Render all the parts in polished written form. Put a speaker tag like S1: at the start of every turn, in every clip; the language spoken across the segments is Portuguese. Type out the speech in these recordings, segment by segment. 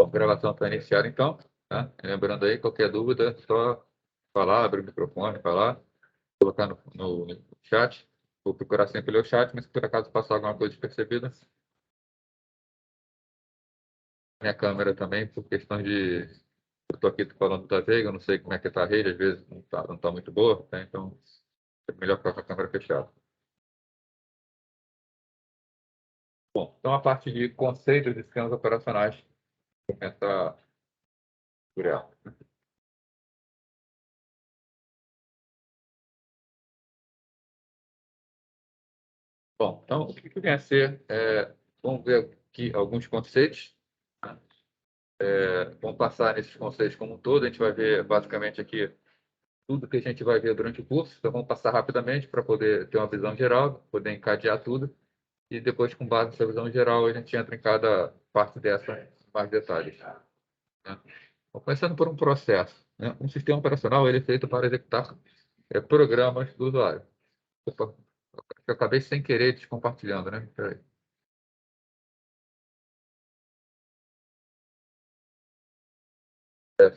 S1: Bom, gravação está iniciada, então. Tá? Lembrando aí, qualquer dúvida, só falar, abrir o microfone, falar, colocar no chat. Vou procurar sempre ler o chat, mas se por acaso passar alguma coisa despercebida, minha câmera também, por questão de... Eu estou aqui falando da Veiga, eu não sei como é que está a rede, às vezes não tá muito boa, tá? Então é melhor ficar com a câmera fechada. Bom, então a parte de conceitos de sistemas operacionais, vou começar por ela. Bom, então o que vem a ser? Vamos ver aqui alguns conceitos. Vamos passar nesses conceitos como um todo. A gente vai ver basicamente aqui tudo que a gente vai ver durante o curso. Então vamos passar rapidamente para poder ter uma visão geral, poder encadear tudo. E depois, com base nessa visão geral, a gente entra em cada parte dessa com mais detalhes. Né? Então, começando por um processo. Né? Um sistema operacional ele é feito para executar programas do usuário. Opa, eu acabei sem querer descompartilhando, né? Peraí.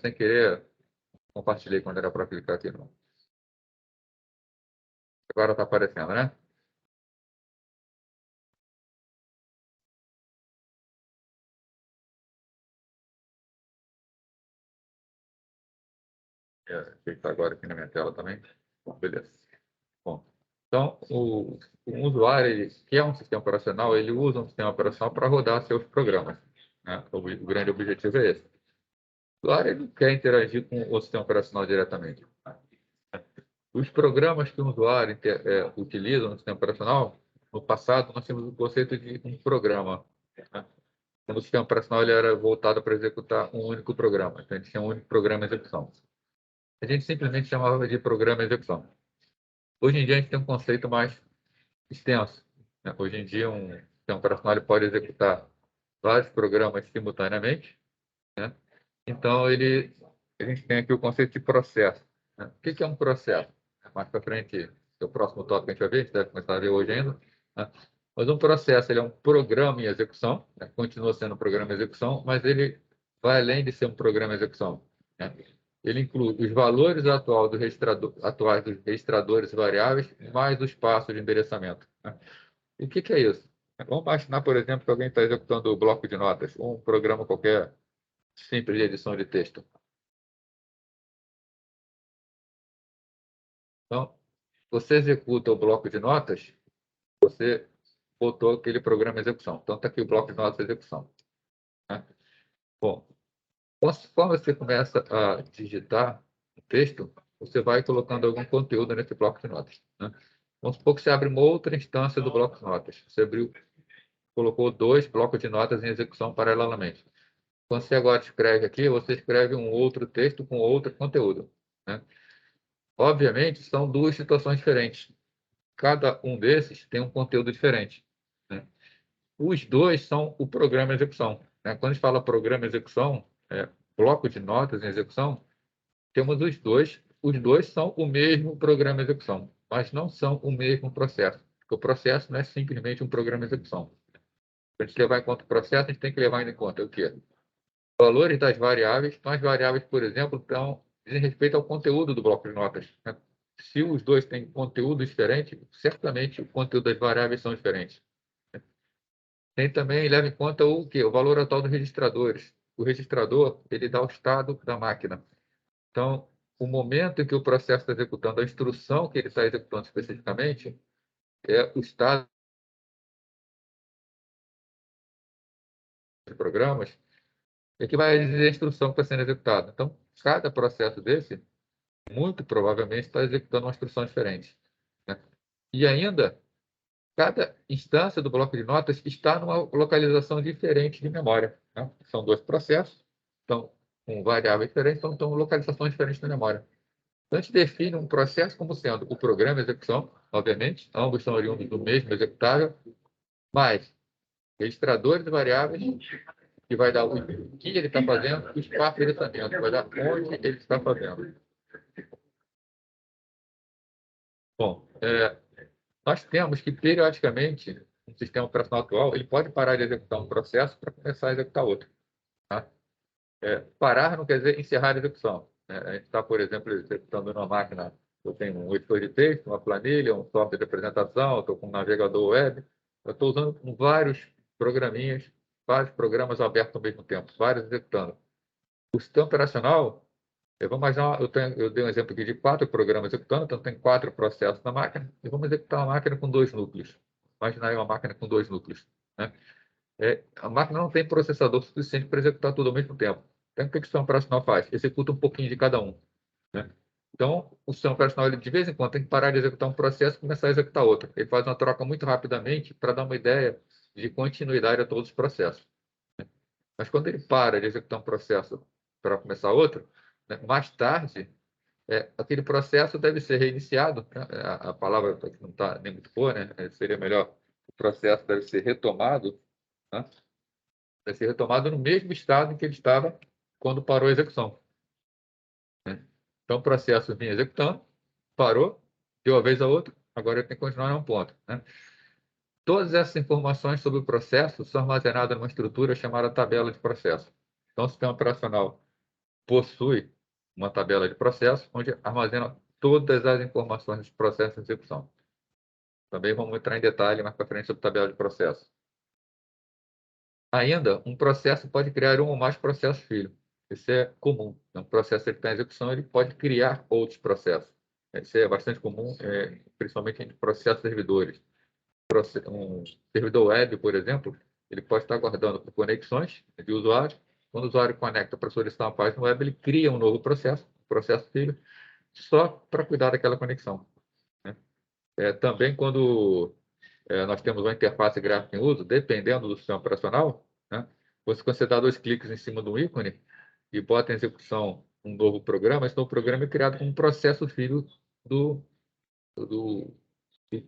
S1: Sem querer, compartilhei quando era para clicar aqui. Não. Agora está aparecendo, né? Está agora aqui na minha tela também. Bom, beleza. Bom, então, o usuário, ele, que é um sistema operacional, ele usa um sistema operacional para rodar seus programas. Né? O grande objetivo é esse. O usuário ele não quer interagir com o sistema operacional diretamente. Os programas que o usuário utiliza no sistema operacional, no passado, nós tínhamos o conceito de um programa. Né? Quando o sistema operacional ele era voltado para executar um único programa. Então, a gente tinha um único programa de execução. A gente simplesmente chamava de programa de execução. Hoje em dia, a gente tem um conceito mais extenso. Né? Hoje em dia, um sistema operacional ele pode executar vários programas simultaneamente. Né? Então, a gente tem aqui o conceito de processo. Né? O que é um processo? Mais para frente, é o próximo tópico que a gente vai ver, a gente deve começar a ver hoje ainda. Né? Mas um processo ele é um programa em execução, né? Continua sendo um programa em execução, mas ele vai além de ser um programa em execução. Né? Ele inclui os valores atuais dos registradores variáveis, mais os passos de endereçamento. Né? E o que é isso? Vamos imaginar, por exemplo, que alguém está executando o bloco de notas, um programa qualquer simples de edição de texto. Então, você executa o bloco de notas, você botou aquele programa em execução. Então, está aqui o bloco de notas de execução. Né? Bom, conforme você começa a digitar o texto, você vai colocando algum conteúdo nesse bloco de notas. Né? Vamos supor que você abre uma outra instância do bloco de notas. Você colocou 2 blocos de notas em execução paralelamente. Quando você agora escreve aqui, você escreve um outro texto com outro conteúdo. Né? Obviamente, são 2 situações diferentes. Cada um desses tem um conteúdo diferente. Né? Os 2 são o programa execução. Né? Quando a gente fala programa execução, bloco de notas em execução, temos os dois. Os 2 são o mesmo programa execução, mas não são o mesmo processo. Porque o processo não é simplesmente um programa execução. Para a gente levar em conta o processo, a gente tem que levar em conta o quê? Valores das variáveis. Então, as variáveis, por exemplo, dizem respeito ao conteúdo do bloco de notas. Né? Se os 2 têm conteúdo diferente, certamente o conteúdo das variáveis são diferentes. Tem também, leva em conta o quê? O valor atual dos registradores. O registrador, ele dá o estado da máquina. Então, o momento em que o processo está executando, a instrução que ele está executando especificamente, é o estado de programas, é que vai dizer a instrução que está sendo executada. Então, cada processo desse, muito provavelmente, está executando uma instrução diferente. Né? E ainda, cada instância do bloco de notas está numa localização diferente de memória. Né? São 2 processos, então, com variáveis diferentes, então, estão localizações diferentes na memória. Então, a gente define um processo como sendo o programa de execução, obviamente, ambos são oriundos do mesmo executável, mas registradores de variáveis, que vai dar o que ele está fazendo, e os passos de endereçamento, vai dar onde ele está fazendo. Bom, nós temos que, periodicamente, um sistema operacional atual, ele pode parar de executar um processo para começar a executar outro. Tá? Parar não quer dizer encerrar a execução. A gente está, por exemplo, executando numa máquina, eu tenho um editor de texto, uma planilha, um software de apresentação, estou com um navegador web, eu estou usando vários programinhas, vários programas abertos ao mesmo tempo, vários executando. O sistema operacional, vamos imaginar, eu dei um exemplo aqui de 4 programas executando, então tem 4 processos na máquina, e vamos executar uma máquina com 2 núcleos. Imagina aí uma máquina com 2 núcleos, né? A máquina não tem processador suficiente para executar tudo ao mesmo tempo. Então, o que o sistema operacional faz? Executa um pouquinho de cada um, né? Então, o sistema operacional, ele, de vez em quando, tem que parar de executar um processo e começar a executar outro. Ele faz uma troca muito rapidamente para dar uma ideia de continuidade a todos os processos. Mas quando ele para de executar um processo para começar outro, né, mais tarde, aquele processo deve ser reiniciado, né? A palavra não está nem muito boa, né? Seria melhor, o processo deve ser retomado, né? Deve ser retomado no mesmo estado em que ele estava quando parou a execução, né? Então, o processo vinha executando, parou, deu uma vez a outra, agora ele tem que continuar em um ponto, né? Todas essas informações sobre o processo são armazenadas numa estrutura chamada tabela de processo. Então, o sistema operacional possui uma tabela de processo onde armazena todas as informações dos processos de execução. Também vamos entrar em detalhe mais para frente sobre tabela de processo. Ainda, um processo pode criar um ou mais processos filho. Isso é comum. Um processo que está em execução, ele pode criar outros processos. Isso é bastante comum, principalmente entre processos servidores. Um servidor web, por exemplo, ele pode estar guardando por conexões de usuário. Quando o usuário conecta para solicitar uma página web, ele cria um novo processo, um processo filho, só para cuidar daquela conexão, né? Também quando nós temos uma interface gráfica em uso, dependendo do sistema operacional, né? Quando você dá 2 cliques em cima de um ícone e bota em execução um novo programa, esse novo programa é criado como um processo filho do, do,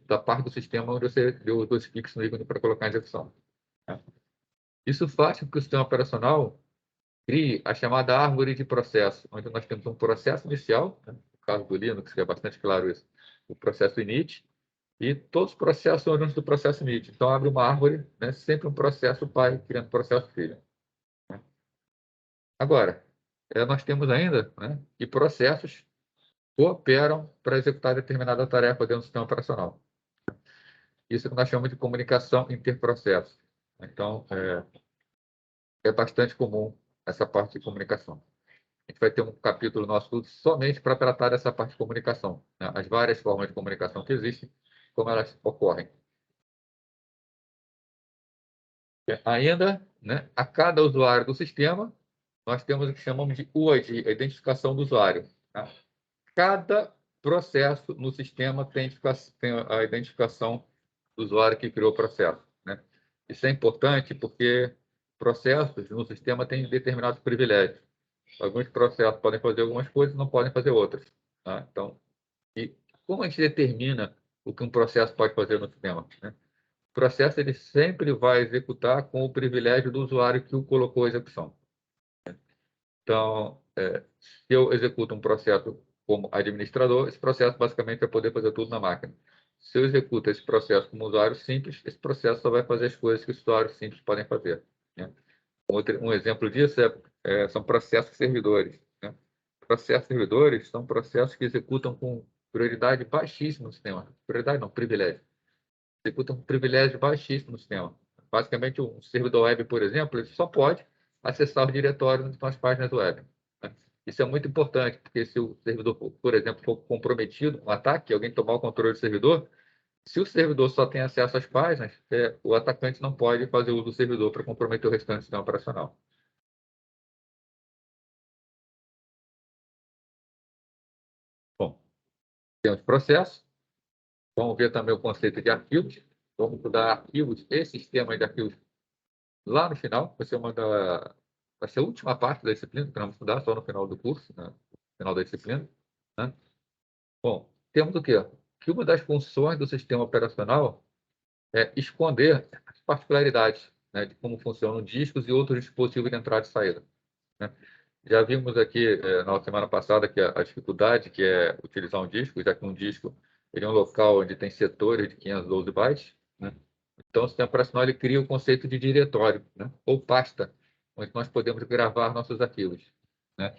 S1: da parte do sistema onde você deu os 2 cliques no ícone para colocar em execução, né? Isso faz com que o sistema operacional crie a chamada árvore de processo, onde nós temos um processo inicial, né? No caso do Linux, que é bastante claro isso, o processo init, e todos os processos são oriundos do processo init. Então, abre uma árvore, né? Sempre um processo pai criando processo filho, né? Agora, nós temos ainda, né, que processos cooperam para executar determinada tarefa dentro do sistema operacional. Isso que nós chamamos de comunicação interprocesso. Então, é bastante comum essa parte de comunicação. A gente vai ter um capítulo nosso tudo somente para tratar dessa parte de comunicação, né? As várias formas de comunicação que existem, como elas ocorrem. Ainda, né, a cada usuário do sistema, nós temos o que chamamos de UID, a identificação do usuário, tá? Cada processo no sistema tem a identificação do usuário que criou o processo, né? Isso é importante porque processos no sistema têm determinados privilégios. Alguns processos podem fazer algumas coisas, não podem fazer outras, tá? Então, e como a gente determina o que um processo pode fazer no sistema, né? O processo ele sempre vai executar com o privilégio do usuário que o colocou à execução. Então, se eu executo um processo como administrador, esse processo basicamente vai poder fazer tudo na máquina. Se eu executo esse processo como usuário simples, esse processo só vai fazer as coisas que os usuários simples podem fazer, né? Um exemplo disso são processos servidores, né? Processos servidores são processos que executam com prioridade baixíssima no sistema. Prioridade não, privilégio. Executam com privilégio baixíssimo no sistema. Basicamente, um servidor web, por exemplo, ele só pode acessar o diretório onde estão as páginas web, né? Isso é muito importante, porque se o servidor, por exemplo, for comprometido com um ataque, alguém tomar o controle do servidor, se o servidor só tem acesso às páginas, o atacante não pode fazer uso do servidor para comprometer o restante do sistema operacional. Bom, temos processo. Vamos ver também o conceito de arquivos. Vamos estudar arquivos e sistemas de arquivos lá no final. Vai ser a última parte da disciplina, que nós vamos estudar só no final do curso, né? No final da disciplina, né? Bom, temos o quê? Que uma das funções do sistema operacional é esconder as particularidades, né, de como funcionam discos e outros dispositivos de entrada e saída, né? Já vimos aqui na semana passada que a dificuldade que é utilizar um disco, já que um disco ele é um local onde tem setores de 512 bytes, né? Então, o sistema operacional ele cria o conceito de diretório, né, ou pasta, onde nós podemos gravar nossos arquivos, né?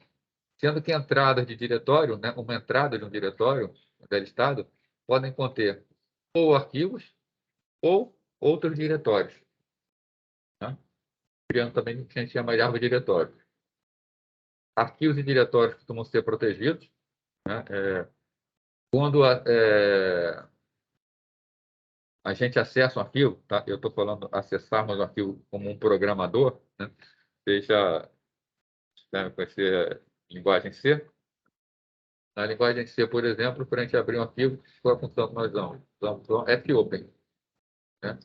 S1: Sendo que entradas de diretório, né, uma entrada de um diretório da listado, podem conter ou arquivos ou outros diretórios, né? Criando também o que a gente chama de árvore de diretório. Arquivos e diretórios costumam ser protegidos, né? Quando a gente acessa um arquivo, tá? Eu estou falando acessarmos um arquivo como um programador, né? Seja, né, conhecer linguagem C. Na linguagem C, por exemplo, para a gente abrir um arquivo, qual é a função que nós damos? Então, fopen, né?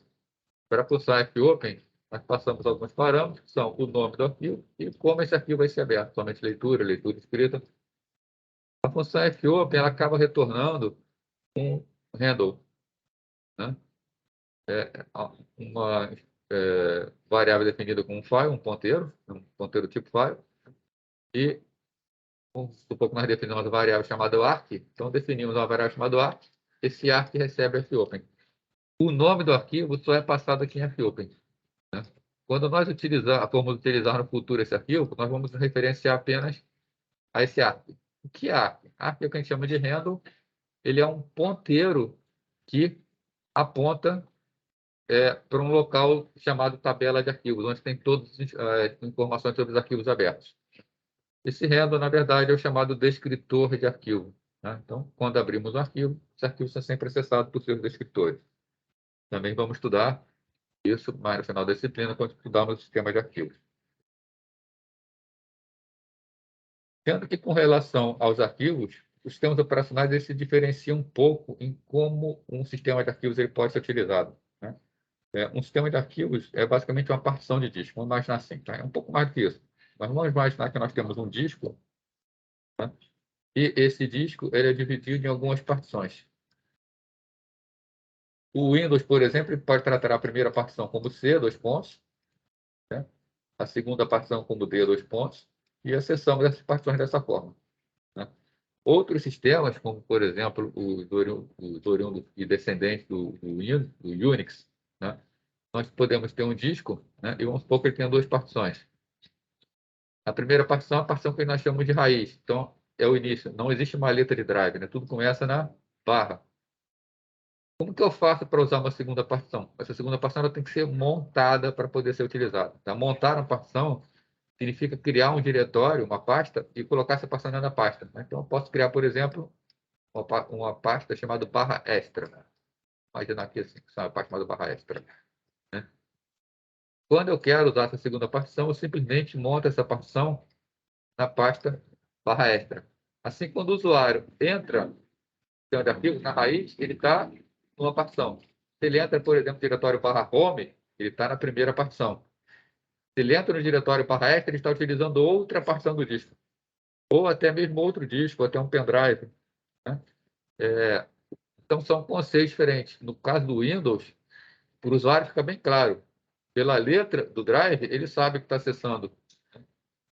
S1: Para a função fopen, nós passamos alguns parâmetros, que são o nome do arquivo e como esse arquivo vai ser aberto, somente leitura, leitura escrita. A função fopen, ela acaba retornando um handle, né? Uma variável definida como um file, um ponteiro tipo file, e supor que nós definimos uma variável chamada arc, então definimos uma variável chamada arc, esse arc recebe fopen. O nome do arquivo só é passado aqui em fopen, né? Quando nós formos utilizar no futuro esse arquivo, nós vamos referenciar apenas a esse arc. O que é arc? Arc é o que a gente chama de handle, ele é um ponteiro que aponta para um local chamado tabela de arquivos, onde tem todas as informações sobre os arquivos abertos. Esse handle, na verdade, é o chamado descritor de arquivo, né? Então, quando abrimos um arquivo, esse arquivo está sempre acessado por seus descritores. Também vamos estudar isso mais no final da disciplina, quando estudarmos o sistema de arquivos. Sendo que, com relação aos arquivos, os sistemas operacionais eles se diferenciam um pouco em como um sistema de arquivos ele pode ser utilizado, né? Um sistema de arquivos é basicamente uma partição de disco. Vamos imaginar assim, tá? É um pouco mais do que isso. Mas vamos imaginar que nós temos um disco, né? E esse disco ele é dividido em algumas partições. O Windows, por exemplo, pode tratar a primeira partição como C, 2 pontos, né? A segunda partição como D, 2 pontos, e acessamos essas partições dessa forma, né? Outros sistemas, como, por exemplo, os oriundos e descendentes do Unix, né? Nós podemos ter um disco, né? E vamos supor que ele tenha 2 partições. A primeira partição é a partição que nós chamamos de raiz. Então, é o início. Não existe uma letra de drive, né? Tudo começa na barra. Como que eu faço para usar uma segunda partição? Essa segunda partição ela tem que ser montada para poder ser utilizada. Tá? Montar uma partição significa criar um diretório, uma pasta, e colocar essa partição dentro da pasta, né? Então, eu posso criar, por exemplo, uma pasta chamada barra extra. Imagina aqui assim, uma pasta chamada barra extra, né? Quando eu quero usar essa segunda partição, eu simplesmente monto essa partição na pasta barra extra. Assim, quando o usuário entra no arquivo, na raiz, ele está numa partição. Se ele entra, por exemplo, no diretório barra home, ele está na primeira partição. Se ele entra no diretório barra extra, ele está utilizando outra partição do disco. Ou até mesmo outro disco, ou até um pendrive, né? Então, são conceitos diferentes. No caso do Windows, para o usuário fica bem claro. Pela letra do drive, ele sabe que está acessando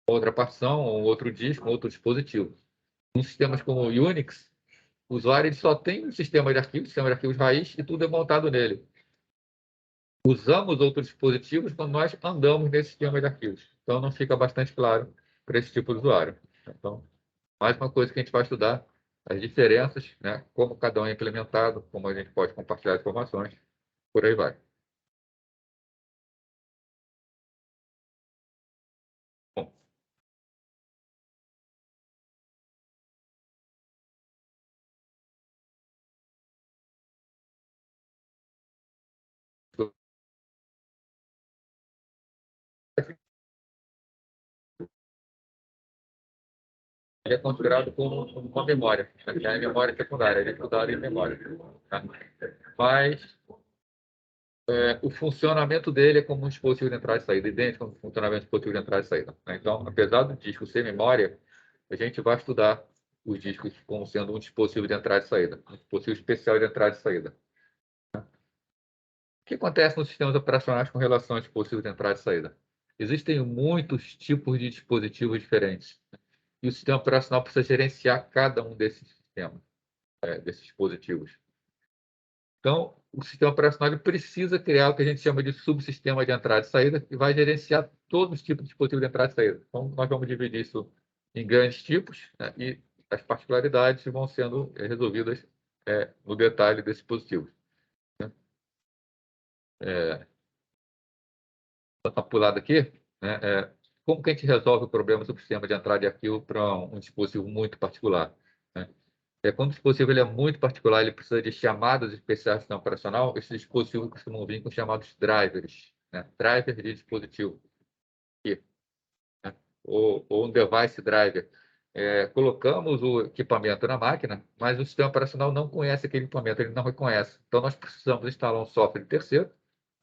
S1: outra partição, ou outro disco, ou outro dispositivo. Em sistemas como o Unix, o usuário ele só tem um sistema de arquivos raiz, e tudo é montado nele. Usamos outros dispositivos quando nós andamos nesse sistema de arquivos. Então, não fica bastante claro para esse tipo de usuário. Então, mais uma coisa que a gente vai estudar, as diferenças, né? Como cada um é implementado, como a gente pode compartilhar informações, por aí vai. Bom, ele é considerado como uma memória, né? Que é a memória secundária, ele é estudado em memória, tá? Mas o funcionamento dele é como um dispositivo de entrada e saída, idêntico ao funcionamento do dispositivo de entrada e saída, né? Então, apesar do disco ser memória, a gente vai estudar os discos como sendo um dispositivo de entrada e saída, um dispositivo especial de entrada e saída. O que acontece nos sistemas operacionais com relação a dispositivos de entrada e saída? Existem muitos tipos de dispositivos diferentes, e o sistema operacional precisa gerenciar cada um desses sistemas, desses dispositivos. Então, o sistema operacional ele precisa criar o que a gente chama de subsistema de entrada e saída, que vai gerenciar todos os tipos de dispositivos de entrada e saída. Então, nós vamos dividir isso em grandes tipos, né, e as particularidades vão sendo resolvidas no detalhe desse dispositivo. Né? Uma pulada aqui, né, como que a gente resolve o problema do sistema de entrada de arquivo para um dispositivo muito particular? Né? Quando o dispositivo ele é muito particular, ele precisa de chamadas especiais do sistema operacional, esses dispositivos costumam vir com chamados drivers, né? Driver de dispositivo, aqui, né? Ou um device driver. Colocamos o equipamento na máquina, mas o sistema operacional não conhece aquele equipamento, ele não reconhece. Então, nós precisamos instalar um software terceiro,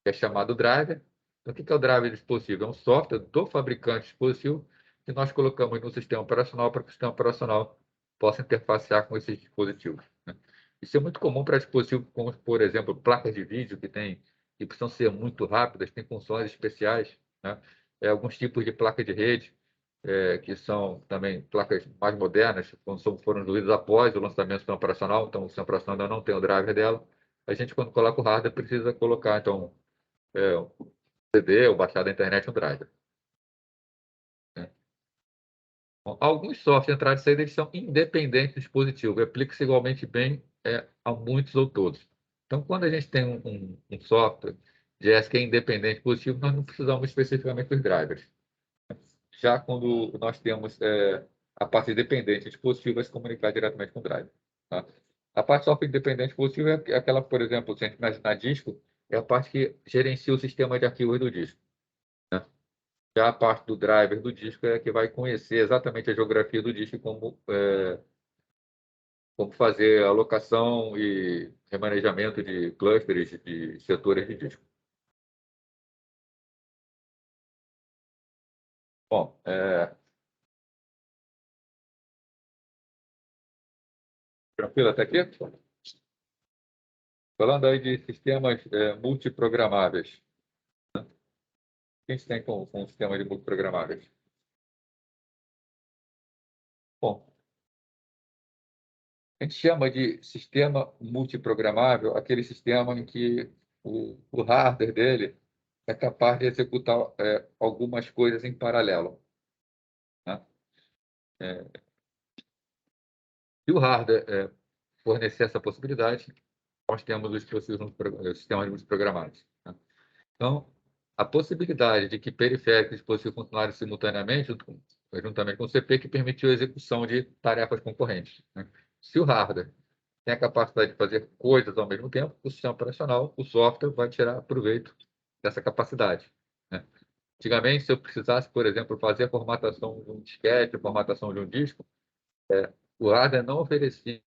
S1: que é chamado driver. Então, o que é o driver de dispositivo? É um software do fabricante de dispositivo que nós colocamos no sistema operacional para que o sistema operacional possa interfacear com esses dispositivos. Né? Isso é muito comum para dispositivos como, por exemplo, placas de vídeo que precisam ser muito rápidas, têm funções especiais, né? Alguns tipos de placa de rede, que são também placas mais modernas, foram desenvolvidas após o lançamento do sistema operacional, então o sistema operacional ainda não tem o driver dela. A gente, quando coloca o hardware, precisa colocar, então, o CD ou baixar da internet um driver. Né? Bom, alguns softwares de entrada e saída eles são independentes do dispositivo, aplica-se igualmente bem a muitos ou todos. Então, quando a gente tem um software JS que é independente do dispositivo, nós não precisamos especificamente dos drivers. Já quando nós temos a parte dependente do dispositivo, vai se comunicar diretamente com o driver. Tá? A parte software independente do dispositivo é aquela, por exemplo, se a gente imaginar disco, é a parte que gerencia o sistema de arquivos do disco. Né? Já a parte do driver do disco é a que vai conhecer exatamente a geografia do disco e como fazer alocação e remanejamento de clusters de setores de disco. Bom, tranquilo até aqui? Falando aí de sistemas multiprogramáveis. O que a gente tem com o sistema de multiprogramáveis? Bom, a gente chama de sistema multiprogramável aquele sistema em que o hardware dele é capaz de executar algumas coisas em paralelo. Né? Se o hardware fornecer essa possibilidade, nós temos os sistemas multiprogramados. Né? Então, a possibilidade de que periféricos e dispositivos funcionarem simultaneamente, juntamente com o CPU, que permitiu a execução de tarefas concorrentes. Né? Se o hardware tem a capacidade de fazer coisas ao mesmo tempo, o sistema operacional, o software, vai tirar proveito dessa capacidade. Né? Antigamente, se eu precisasse, por exemplo, fazer a formatação de um disquete, a formatação de um disco, o hardware não oferecia.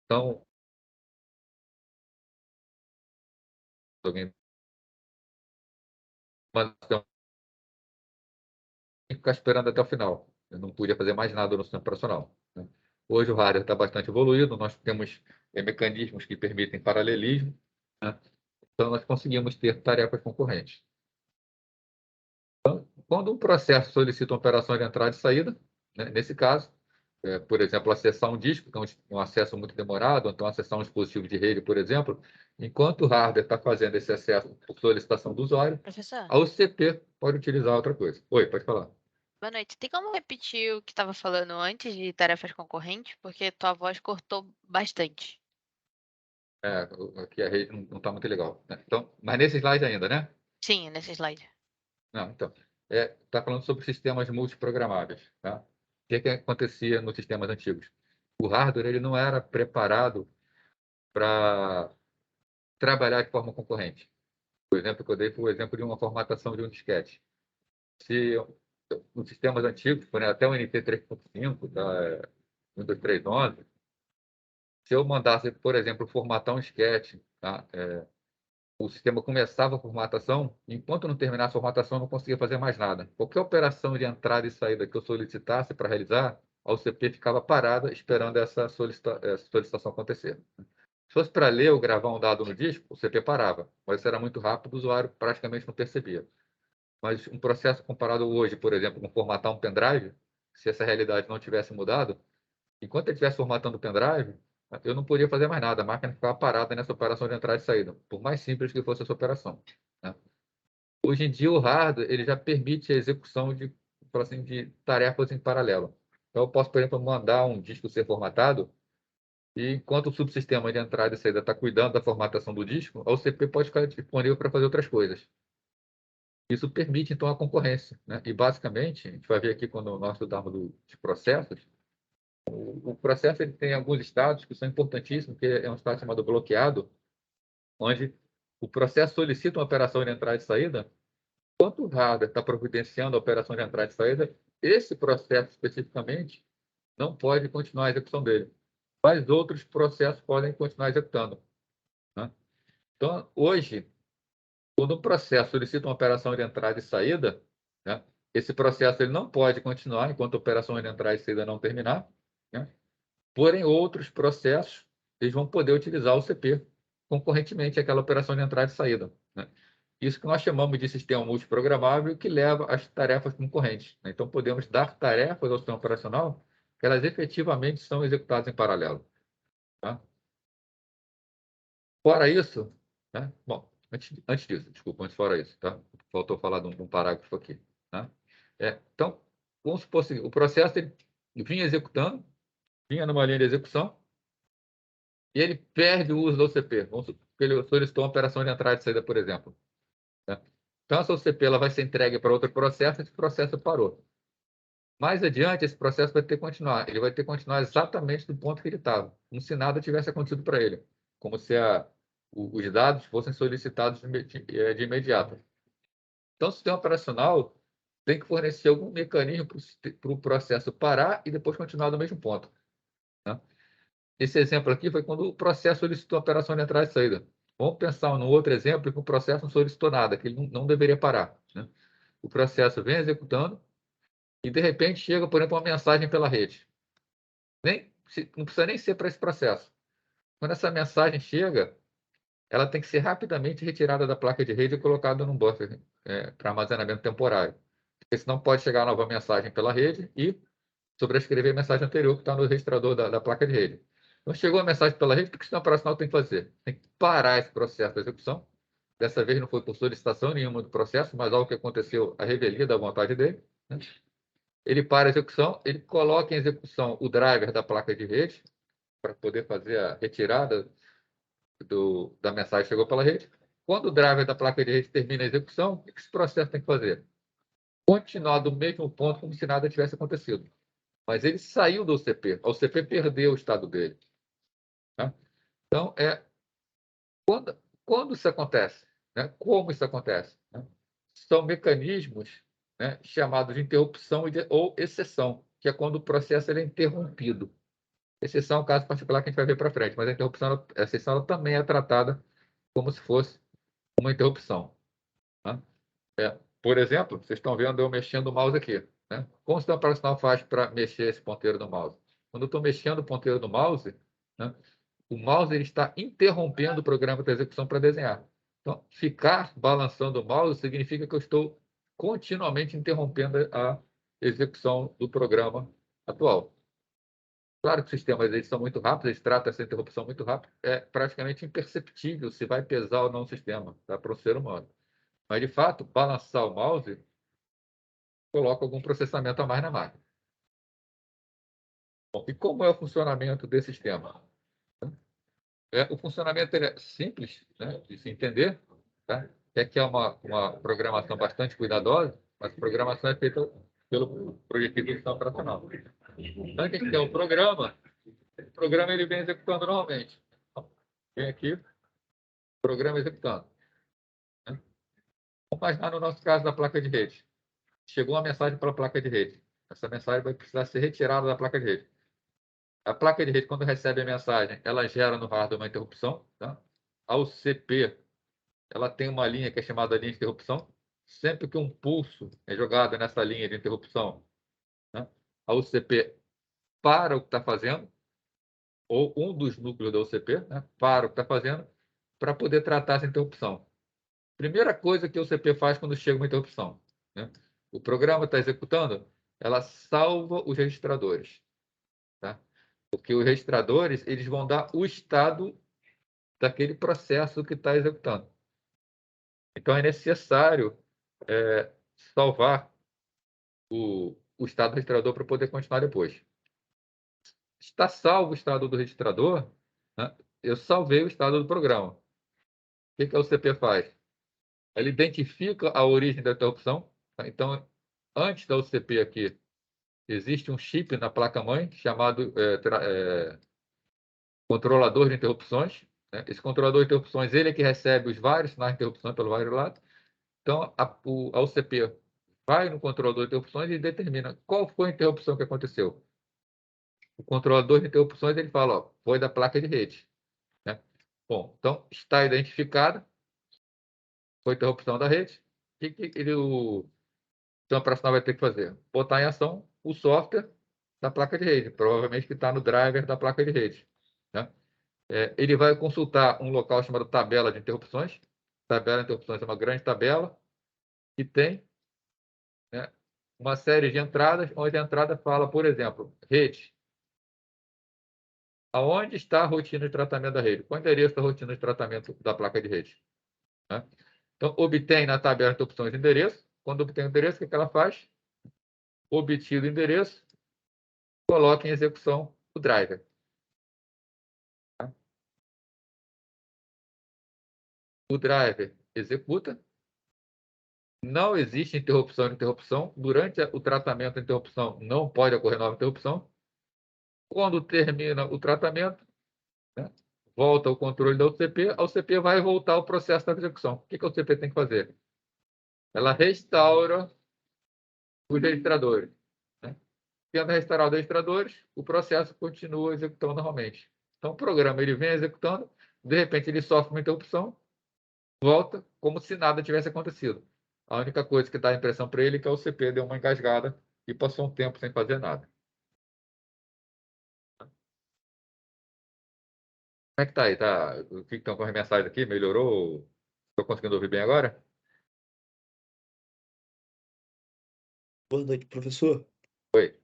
S1: Então, alguém ficar esperando até o final. Eu não podia fazer mais nada no sistema operacional. Né? Hoje o hardware está bastante evoluído, nós temos mecanismos que permitem paralelismo, né? Então nós conseguimos ter tarefas concorrentes. Então, quando um processo solicita uma operação de entrada e saída, né, nesse caso, por exemplo, acessar um disco, que é um acesso muito demorado, ou então acessar um dispositivo de rede, por exemplo, enquanto o hardware está fazendo esse acesso por solicitação do usuário,
S2: Professor,
S1: a UCP pode utilizar outra coisa. Oi, pode falar.
S2: boa noite. Tem como repetir o que estava falando antes de tarefas concorrentes? Porque tua voz cortou bastante.
S1: Aqui a rede não está muito legal. Né? Então, mas nesse slide ainda, né?
S2: Sim, nesse slide.
S1: Não, então, está falando sobre sistemas multiprogramáveis. Tá? O que acontecia nos sistemas antigos? O hardware ele não era preparado para trabalhar de forma concorrente. O exemplo que eu dei foi o exemplo de uma formatação de um disquete. Se os sistemas antigos, por exemplo, até o NT 3.5, da Windows 3.11, se eu mandasse, por exemplo, formatar um disquete, tá? O sistema começava a formatação, enquanto não terminasse a formatação, eu não conseguia fazer mais nada. Qualquer operação de entrada e saída que eu solicitasse para realizar, a UCP ficava parada esperando essa solicitação acontecer. Se fosse para ler ou gravar um dado no disco, o CP parava, mas isso era muito rápido, o usuário praticamente não percebia. Mas um processo comparado hoje, por exemplo, com formatar um pendrive, se essa realidade não tivesse mudado, Enquanto ele estivesse formatando o pendrive, eu não podia fazer mais nada. A máquina ficava parada nessa operação de entrada e saída, por mais simples que fosse essa operação, né? Hoje em dia, o hardware ele já permite a execução assim, de tarefas em paralelo. Então, eu posso, por exemplo, mandar um disco ser formatado e, enquanto o subsistema de entrada e saída está cuidando da formatação do disco, a OCP pode ficar disponível para fazer outras coisas. Isso permite, então, a concorrência, né? E, basicamente, a gente vai ver aqui quando nós estudamos de processos, o processo ele tem alguns estados que são importantíssimos, que é um estado chamado bloqueado, onde o processo solicita uma operação de entrada e saída. Enquanto o hardware está providenciando a operação de entrada e saída, esse processo especificamente não pode continuar a execução dele, mas outros processos podem continuar executando, né? Então, hoje, quando um processo solicita uma operação de entrada e saída, né, esse processo ele não pode continuar enquanto a operação de entrada e saída não terminar, né? Porém, outros processos eles vão poder utilizar o CP concorrentemente àquela operação de entrada e saída, né? Isso que nós chamamos de sistema multiprogramável, que leva às tarefas concorrentes, né? Então, podemos dar tarefas ao sistema operacional que elas efetivamente são executadas em paralelo, tá? Fora isso, né? Bom, antes disso, desculpa, antes fora isso, tá? Faltou falar de um parágrafo aqui, tá? Então, vamos supor assim, o processo ele vinha executando, vinha numa linha de execução, e ele perde o uso da OCP. Vamos supor que ele solicitou uma operação de entrada e saída, por exemplo, né? Então, essa OCP ela vai ser entregue para outro processo, esse processo parou. Mais adiante, esse processo vai ter que continuar. Ele vai ter que continuar exatamente do ponto que ele estava, como se nada tivesse acontecido para ele, como se os dados fossem solicitados de imediato. Então, o sistema operacional tem que fornecer algum mecanismo para o processo parar e depois continuar do mesmo ponto, né? Esse exemplo aqui foi quando o processo solicitou a operação de entrada e saída. Vamos pensar no outro exemplo que o processo não solicitou nada, que ele não deveria parar, né? O processo vem executando e, de repente, chega, por exemplo, uma mensagem pela rede. Não precisa nem ser para esse processo. Quando essa mensagem chega, ela tem que ser rapidamente retirada da placa de rede e colocada num buffer para armazenamento temporário. Porque senão pode chegar nova mensagem pela rede e sobrescrever a mensagem anterior que está no registrador da placa de rede. Então, chegou a mensagem pela rede, o que o sistema operacional tem que fazer? Tem que parar esse processo de execução. Dessa vez não foi por solicitação nenhuma do processo, mas algo que aconteceu, a revelia da vontade dele, né? Ele para a execução, ele coloca em execução o driver da placa de rede, para poder fazer a retirada da mensagem que chegou pela rede. Quando o driver da placa de rede termina a execução, o que esse processo tem que fazer? Continuar do mesmo ponto como se nada tivesse acontecido. Mas ele saiu do OCP. A OCP perdeu o estado dele, né? Então, quando isso acontece, né? Como isso acontece, né? São mecanismos, né, chamados de interrupção ou exceção, que é quando o processo ele é interrompido. Exceção é um caso particular que a gente vai ver para frente, mas a interrupção, a exceção ela também é tratada como se fosse uma interrupção, né? Por exemplo, vocês estão vendo eu mexendo o mouse aqui, né? Como o sistema operacional faz para mexer esse ponteiro do mouse? Quando eu estou mexendo o ponteiro do mouse, né, o mouse ele está interrompendo o programa de execução para desenhar. Então, ficar balançando o mouse significa que eu estou continuamente interrompendo a execução do programa atual. Claro que os sistemas eles são muito rápidos, eles tratam essa interrupção muito rápido, é praticamente imperceptível se vai pesar ou não o sistema, tá, para o ser humano. Mas, de fato, balançar o mouse coloca algum processamento a mais na máquina. Bom, e como é o funcionamento desse sistema? O funcionamento é simples, né, de se entender, tá? Que é uma programação bastante cuidadosa, mas a programação é feita pelo projetista de sistema operacional. Então, a gente tem um programa, o programa ele vem executando normalmente. Então, vem aqui, programa executando, né? Vamos imaginar no nosso caso da placa de rede. Chegou uma mensagem para a placa de rede. Essa mensagem vai precisar ser retirada da placa de rede. A placa de rede, quando recebe a mensagem, ela gera no hardware uma interrupção, tá? A UCP, ela tem uma linha que é chamada linha de interrupção. Sempre que um pulso é jogado nessa linha de interrupção, né, a UCP para o que está fazendo, ou um dos núcleos da UCP, né, para o que está fazendo, para poder tratar essa interrupção. Primeira coisa que a UCP faz quando chega uma interrupção, né? O programa está executando, ela salva os registradores, tá? Porque os registradores, eles vão dar o estado daquele processo que está executando. Então, é necessário salvar o estado do registrador para poder continuar depois. Está salvo o estado do registrador, né? Eu salvei o estado do programa. O que o CP faz? Ele identifica a origem da interrupção. Tá? Então, antes da UCP aqui, existe um chip na placa-mãe chamado controlador de interrupções. Né? Esse controlador de interrupções, ele é que recebe os vários sinais de interrupção pelo vários lados. Então, a UCP vai no controlador de interrupções e determina qual foi a interrupção que aconteceu. O controlador de interrupções, ele fala, ó, foi da placa de rede. Né? Bom, então, está identificada, foi a interrupção da rede. O que o sistema operacional vai ter que fazer? Botar em ação o software da placa de rede, provavelmente que está no driver da placa de rede. Né? Ele vai consultar um local chamado tabela de interrupções. Tabela de interrupções é uma grande tabela que tem, né, uma série de entradas, onde a entrada fala, por exemplo, rede. Aonde está a rotina de tratamento da rede? Qual é o endereço da rotina de tratamento da placa de rede? Né? Então, obtém na tabela de opções o endereço. Quando obtém o endereço, o que ela faz? Obtido o endereço, coloca em execução o driver. Tá? O driver executa. Não existe interrupção de interrupção. Durante o tratamento da interrupção, não pode ocorrer nova interrupção. Quando termina o tratamento, né, volta o controle da UCP, a UCP vai voltar ao processo da execução. O que a UCP tem que fazer? Ela restaura os registradores. Né? Tendo restaurado os registradores, o processo continua executando normalmente. Então, o programa ele vem executando, de repente ele sofre uma interrupção, volta como se nada tivesse acontecido. A única coisa que dá a impressão para ele é que a UCP deu uma engasgada e passou um tempo sem fazer nada. Como é que tá aí? Tá? O que estão com as mensagens aqui? Melhorou? Estou conseguindo ouvir bem agora?
S3: Boa noite, professor.
S1: Oi.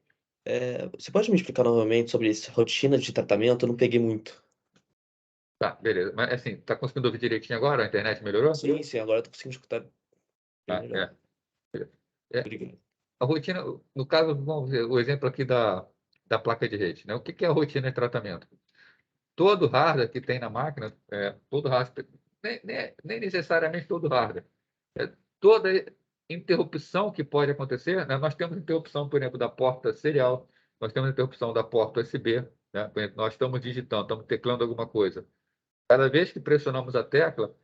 S3: Você pode me explicar novamente sobre essa rotina de tratamento? Eu não peguei muito.
S1: Tá, beleza. Mas assim, tá conseguindo ouvir direitinho agora? A internet melhorou?
S3: Sim, agora eu tô conseguindo escutar bem
S1: Ah,
S3: melhor.
S1: beleza. É,
S3: Obrigado.
S1: a rotina, no caso, vamos ver o exemplo aqui da placa de rede. Né? O que é a rotina de tratamento? Todo hardware que tem na máquina, todo hardware, nem necessariamente todo hardware, toda interrupção que pode acontecer, né? Nós temos interrupção, por exemplo, da porta serial, nós temos interrupção da porta USB, né? Por exemplo, nós estamos digitando, estamos teclando alguma coisa. Cada vez que pressionamos a tecla,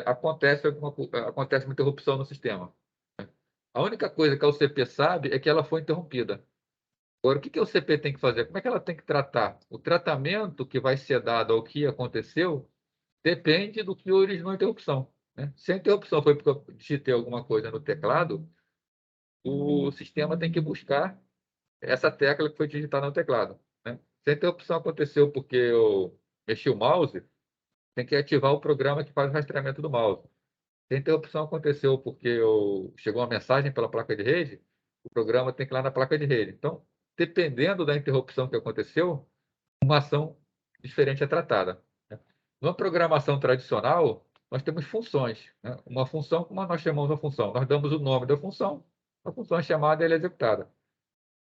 S1: acontece uma interrupção no sistema. A única coisa que a UCP sabe é que ela foi interrompida. Agora, o que a UCP tem que fazer? Como é que ela tem que tratar? O tratamento que vai ser dado ao que aconteceu depende do que originou a interrupção. Né? Se a interrupção foi porque eu digitei alguma coisa no teclado, o sistema tem que buscar essa tecla que foi digitada no teclado. Né? Se a interrupção aconteceu porque eu mexi o mouse, tem que ativar o programa que faz o rastreamento do mouse. Se a interrupção aconteceu porque chegou uma mensagem pela placa de rede, o programa tem que ir lá na placa de rede. Então, dependendo da interrupção que aconteceu, uma ação diferente é tratada. Né? Numa programação tradicional, nós temos funções. Né? Uma função, como nós chamamos a função? Nós damos o nome da função, a função é chamada e ela é executada.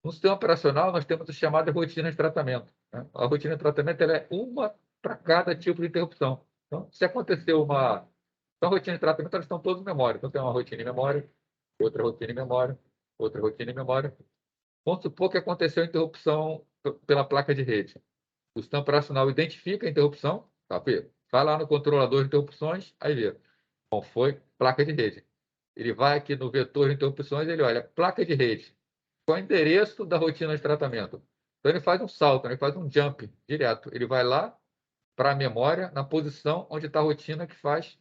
S1: No sistema operacional, nós temos o chamado de rotina de tratamento. Né? A rotina de tratamento ela é uma para cada tipo de interrupção. Então, se aconteceu uma. Então, a rotina de tratamento, elas estão todas em memória. Então, tem uma rotina em memória, outra rotina em memória, outra rotina em memória. Vamos supor que aconteceu a interrupção pela placa de rede. O sistema operacional identifica a interrupção, tá, Pedro? Vai lá no controlador de interrupções, aí vê. Bom, foi placa de rede. Ele vai aqui no vetor de interrupções, ele olha, placa de rede. Qual é o endereço da rotina de tratamento? Então ele faz um salto, ele faz um jump direto. Ele vai lá para a memória, na posição onde está a rotina que faz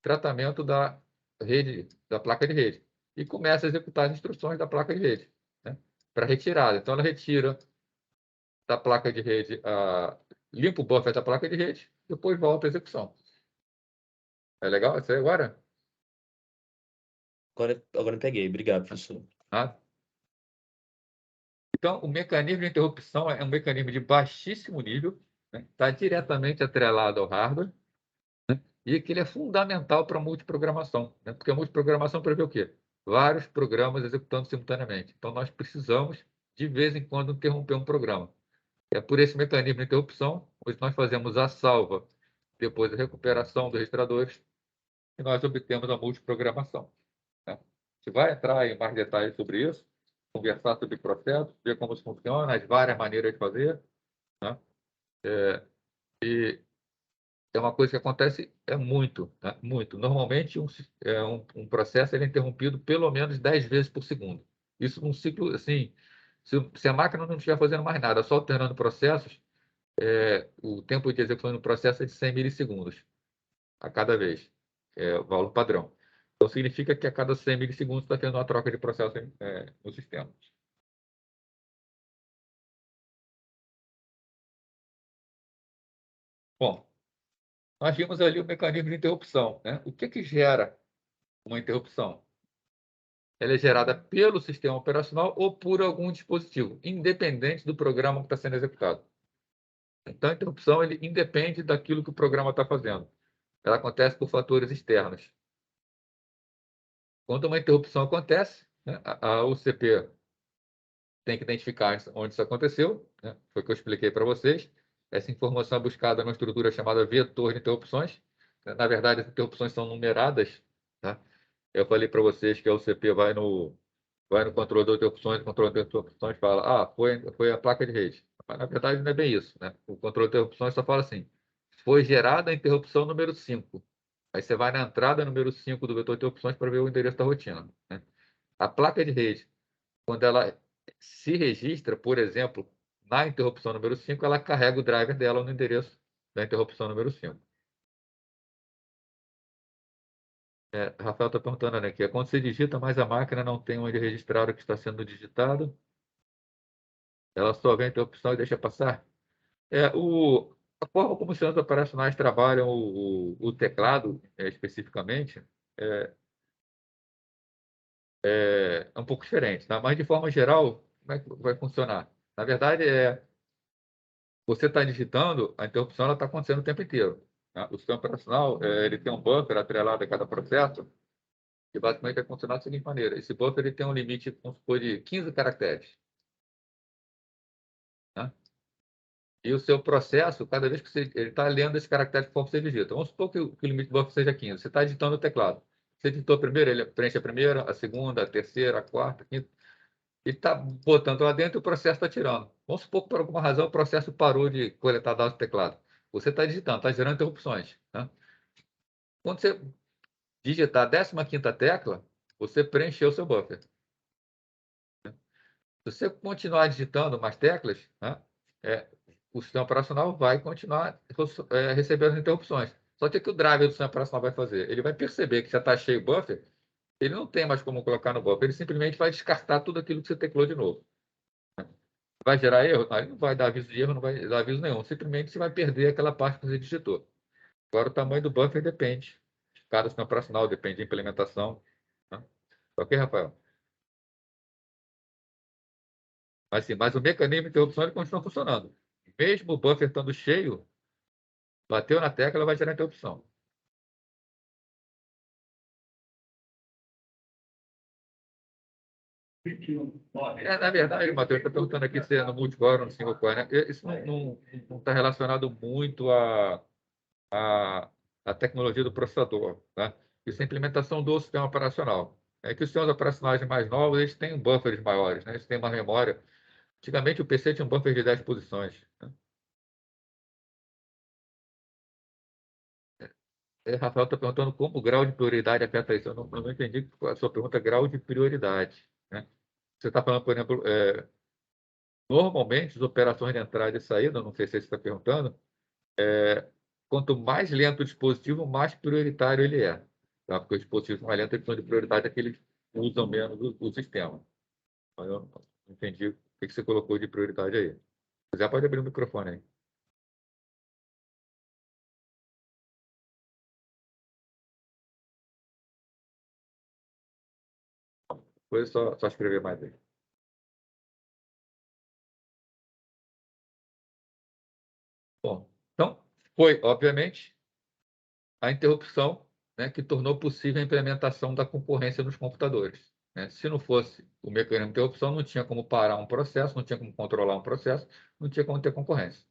S1: tratamento da rede, da placa de rede. E começa a executar as instruções da placa de rede, né? Para retirada. Então ela retira da placa de rede, limpa o buffer da placa de rede, depois volta à execução. É legal isso aí agora?
S3: Agora eu peguei. Obrigado, professor.
S1: Ah, Então, o mecanismo de interrupção é um mecanismo de baixíssimo nível, né? Está diretamente atrelado ao hardware, e que ele é fundamental para a multiprogramação, né? Porque a multiprogramação prevê o quê? Vários programas executando simultaneamente. Então, nós precisamos, de vez em quando, interromper um programa. É por esse mecanismo de interrupção, onde nós fazemos a salva, depois a recuperação dos registradores, e nós obtemos a multiprogramação, né? A gente vai entrar em mais detalhes sobre isso, conversar sobre processos, ver como isso funciona, as várias maneiras de fazer, né? E é uma coisa que acontece muito, né? Muito. Normalmente, um processo ele é interrompido pelo menos 10 vezes por segundo. Isso num ciclo, assim, se a máquina não estiver fazendo mais nada, só alternando processos, o tempo de execução do processo é de 100 milissegundos a cada vez. É o valor padrão. Então, significa que a cada 100 milissegundos está tendo uma troca de processo no sistema. Bom, nós vimos ali o mecanismo de interrupção, né? O que gera uma interrupção? Ela é gerada pelo sistema operacional ou por algum dispositivo, independente do programa que está sendo executado. Então, a interrupção ele independe daquilo que o programa está fazendo. Ela acontece por fatores externos. Quando uma interrupção acontece, né, a UCP tem que identificar onde isso aconteceu, né? Foi o que eu expliquei para vocês. Essa informação é buscada numa estrutura chamada vetor de interrupções. Na verdade, as interrupções são numeradas, tá? Eu falei para vocês que a UCP vai no controlador de opções, o controlador de opções fala, foi a placa de rede. Mas, na verdade, não é bem isso, né? O controlador de opções só fala assim, foi gerada a interrupção número 5. Aí você vai na entrada número 5 do vetor de opções para ver o endereço da rotina, né? A placa de rede, quando ela se registra, por exemplo, na interrupção número 5, ela carrega o driver dela no endereço da interrupção número 5. Rafael está perguntando, né, que é quando você digita, mas a máquina não tem onde registrar o que está sendo digitado, ela só vê a interrupção e deixa passar. A forma como os sistemas operacionais trabalham o teclado, especificamente, é, é um pouco diferente, tá? Mas, de forma geral, como é que vai funcionar? Na verdade, você está digitando, a interrupção está acontecendo o tempo inteiro, tá? O sistema operacional ele tem um buffer atrelado a cada processo, que basicamente vai funcionar da seguinte maneira. Esse buffer ele tem um limite, vamos supor, de 15 caracteres, né? E o seu processo, cada vez que ele está lendo esse caractere conforme você digita. Vamos supor que o limite do buffer seja 15. Você está digitando o teclado. Você digitou a primeira, ele preenche a primeira, a segunda, a terceira, a quarta, a quinta. Ele está botando lá dentro e o processo está tirando. Vamos supor que, por alguma razão, o processo parou de coletar dados do teclado. Você está digitando, está gerando interrupções, né? Quando você digitar a 15ª tecla, você preencheu o seu buffer. Se você continuar digitando mais teclas, né, o sistema operacional vai continuar recebendo interrupções. Só que o que o driver do sistema operacional vai fazer? Ele vai perceber que já está cheio o buffer, ele não tem mais como colocar no buffer, ele simplesmente vai descartar tudo aquilo que você teclou de novo. Vai gerar erro? Não, ele não vai dar aviso de erro, não vai dar aviso nenhum. Simplesmente você vai perder aquela parte que você digitou. Agora, o tamanho do buffer depende. Cada sistema operacional depende da implementação, né? Ok, Rafael? Mas o mecanismo de interrupção ele continua funcionando. Mesmo o buffer estando cheio, bateu na tecla, ela vai gerar interrupção. Na verdade, Matheus, está perguntando aqui se é no multicore ou no single core, né? Isso não está relacionado muito à tecnologia do processador, tá? Isso é implementação do sistema operacional. É que os sistemas operacionais mais novos, eles têm buffers maiores, né? Eles têm uma memória. Antigamente, o PC tinha um buffer de 10 posições, né? Rafael está perguntando como o grau de prioridade afeta isso. Eu não entendi a sua pergunta, grau de prioridade, né? Você está falando, por exemplo, normalmente as operações de entrada e saída, não sei se você está perguntando, quanto mais lento o dispositivo, mais prioritário ele é. Tá? Porque o dispositivo mais lento, eles são de prioridade, é que eles usam menos o sistema. Mas eu não entendi o que você colocou de prioridade aí. Já pode abrir o microfone aí. Depois é só escrever mais aí. Bom, então, foi, obviamente, a interrupção, né, que tornou possível a implementação da concorrência nos computadores, né? Se não fosse o mecanismo de interrupção, não tinha como parar um processo, não tinha como controlar um processo, não tinha como ter concorrência.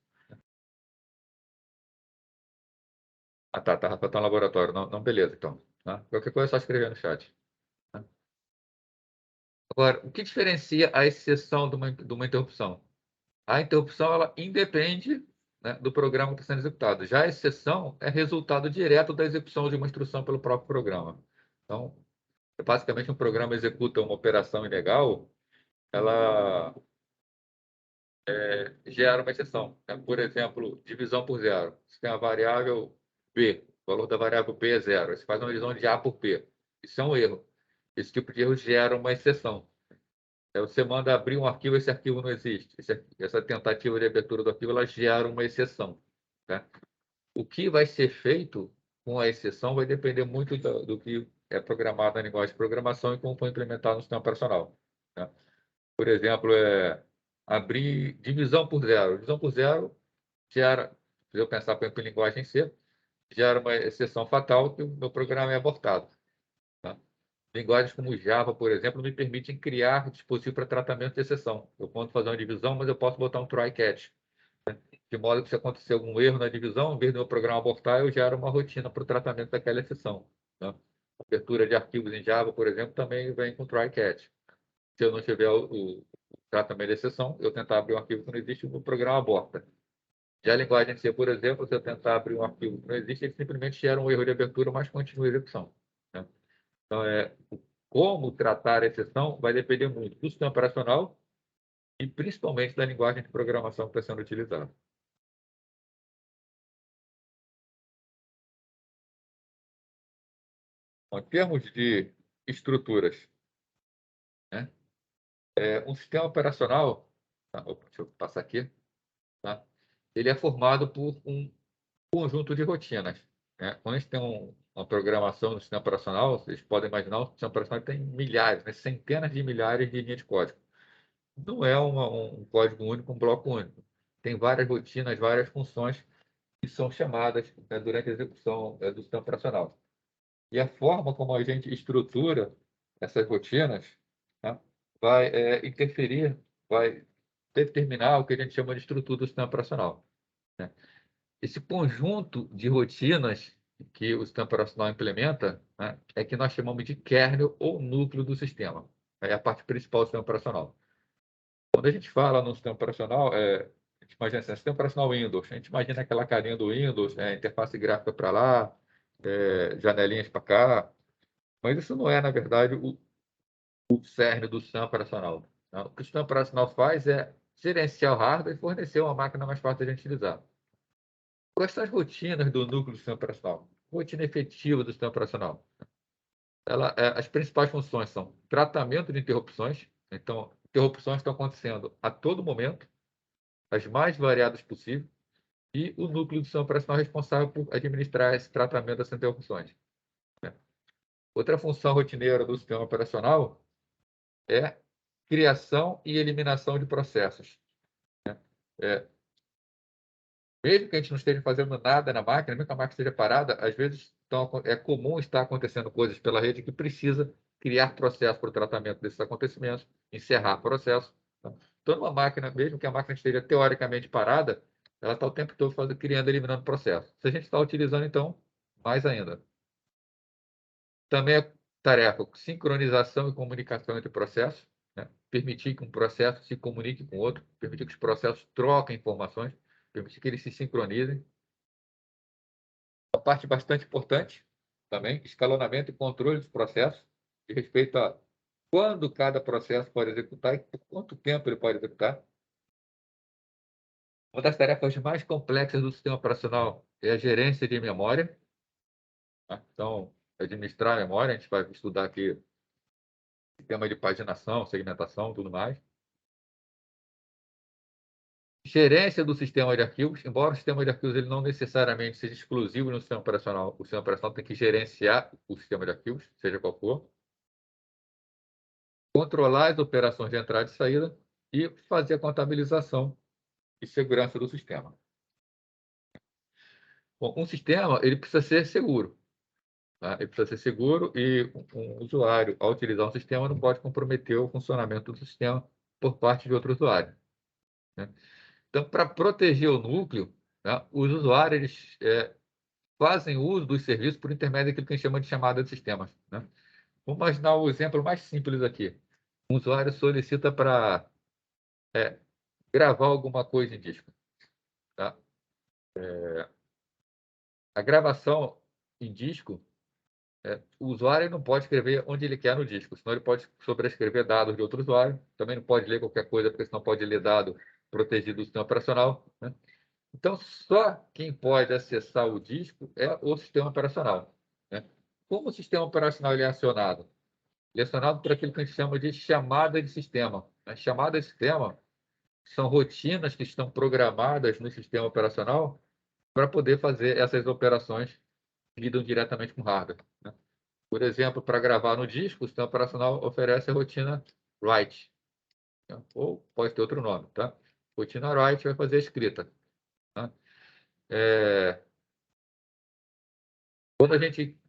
S1: Ah, tá, Rafael, tá no laboratório. Não, não, beleza, então. Tá? Qualquer coisa é só escrever no chat. Tá? Agora, o que diferencia a exceção de uma interrupção? A interrupção, ela independe, né, do programa que está sendo executado. Já a exceção é resultado direto da execução de uma instrução pelo próprio programa. Então, basicamente, um programa executa uma operação ilegal, ela gera uma exceção, né? Por exemplo, divisão por zero. Você tem a variável P, o valor da variável P é zero. Você faz uma divisão de A por P. Isso é um erro. Esse tipo de erro gera uma exceção. Você manda abrir um arquivo, esse arquivo não existe. Essa tentativa de abertura do arquivo, ela gera uma exceção. Tá? O que vai ser feito com a exceção vai depender muito do que é programado na linguagem de programação e como foi implementado no sistema operacional. Tá? Por exemplo, abrir divisão por zero. Divisão por zero gera, se eu pensar, por exemplo, em linguagem C, gera uma exceção fatal que o meu programa é abortado. Tá? Linguagens como Java, por exemplo, me permitem criar dispositivo para tratamento de exceção. Eu posso fazer uma divisão, mas eu posso botar um try-catch. De modo que se acontecer algum erro na divisão, em vez do meu programa abortar, eu gero uma rotina para o tratamento daquela exceção. Tá? Abertura de arquivos em Java, por exemplo, também vem com try-catch. Se eu não tiver o tratamento de exceção, eu tentar abrir um arquivo que não existe, o programa aborta. Já a linguagem C, por exemplo, se eu tentar abrir um arquivo que não existe, ele simplesmente gera um erro de abertura, mas continua a execução. Né? Então, como tratar a exceção vai depender muito do sistema operacional e principalmente da linguagem de programação que está sendo utilizada. Bom, em termos de estruturas, né? Um sistema operacional, tá? Deixa eu passar aqui, tá? Ele é formado por um conjunto de rotinas, né? Quando a gente tem uma programação no sistema operacional, vocês podem imaginar, o sistema operacional tem milhares, né? Centenas de milhares de linhas de código. Não é um código único, um bloco único. Tem várias rotinas, várias funções que são chamadas, né, durante a execução, do sistema operacional. E a forma como a gente estrutura essas rotinas, tá, vai interferir, vai determinar o que a gente chama de estrutura do sistema operacional. Né? Esse conjunto de rotinas que o sistema operacional implementa, né, é que nós chamamos de kernel ou núcleo do sistema. É a parte principal do sistema operacional. Quando a gente fala no sistema operacional, a gente imagina assim, sistema operacional Windows, a gente imagina aquela carinha do Windows, interface gráfica para lá, janelinhas para cá, mas isso não é, na verdade, o cerne do sistema operacional. Tá? O que o sistema operacional faz é gerenciar o hardware e fornecer uma máquina mais fácil de a gente utilizar. Quais são as rotinas do núcleo do sistema operacional? Rotina efetiva do sistema operacional. As principais funções são tratamento de interrupções. Então, interrupções estão acontecendo a todo momento, as mais variadas possíveis, e o núcleo do sistema operacional responsável por administrar esse tratamento dessas interrupções. Né? Outra função rotineira do sistema operacional é criação e eliminação de processos. Né? Mesmo que a gente não esteja fazendo nada na máquina, mesmo que a máquina esteja parada, às vezes é comum estar acontecendo coisas pela rede que precisa criar processo para o tratamento desses acontecimentos, encerrar processo. Tá? Então, uma máquina, mesmo que a máquina esteja teoricamente parada, ela está o tempo todo criando e eliminando processo. Se a gente está utilizando, então, mais ainda. Também é tarefa sincronização e comunicação entre processos, né? Permitir que um processo se comunique com outro, permitir que os processos troquem informações, permitir que eles se sincronizem. Uma parte bastante importante também, escalonamento e controle dos processos, de respeito a quando cada processo pode executar e por quanto tempo ele pode executar. Uma das tarefas mais complexas do sistema operacional é a gerência de memória. Tá? Então, administrar a memória, a gente vai estudar aqui sistema de paginação, segmentação, tudo mais. Gerência do sistema de arquivos, embora o sistema de arquivos ele não necessariamente seja exclusivo no sistema operacional, o sistema operacional tem que gerenciar o sistema de arquivos, seja qual for. Controlar as operações de entrada e saída e fazer a contabilização e segurança do sistema. Bom, um sistema ele precisa ser seguro. Tá? Ele precisa ser seguro e um usuário, ao utilizar um sistema, não pode comprometer o funcionamento do sistema por parte de outro usuário, né? Então, para proteger o núcleo, né, os usuários eles, fazem uso dos serviços por intermédio daquilo que a gente chama de chamada de sistemas, né? Vamos imaginar o exemplo mais simples aqui. Um usuário solicita para gravar alguma coisa em disco. Tá? A gravação em disco, o usuário não pode escrever onde ele quer no disco, senão ele pode sobrescrever dados de outro usuário. Também não pode ler qualquer coisa, porque senão pode ler dado protegido do sistema operacional, né? Então, só quem pode acessar o disco é o sistema operacional, né? Como o sistema operacional ele é acionado? Ele é acionado por aquilo que a gente chama de chamada de sistema. A chamada de sistema são rotinas que estão programadas no sistema operacional para poder fazer essas operações que lidam diretamente com hardware, né? Por exemplo, para gravar no disco, o sistema operacional oferece a rotina write, né? Ou pode ter outro nome, tá? Rotina write vai fazer a escrita, né?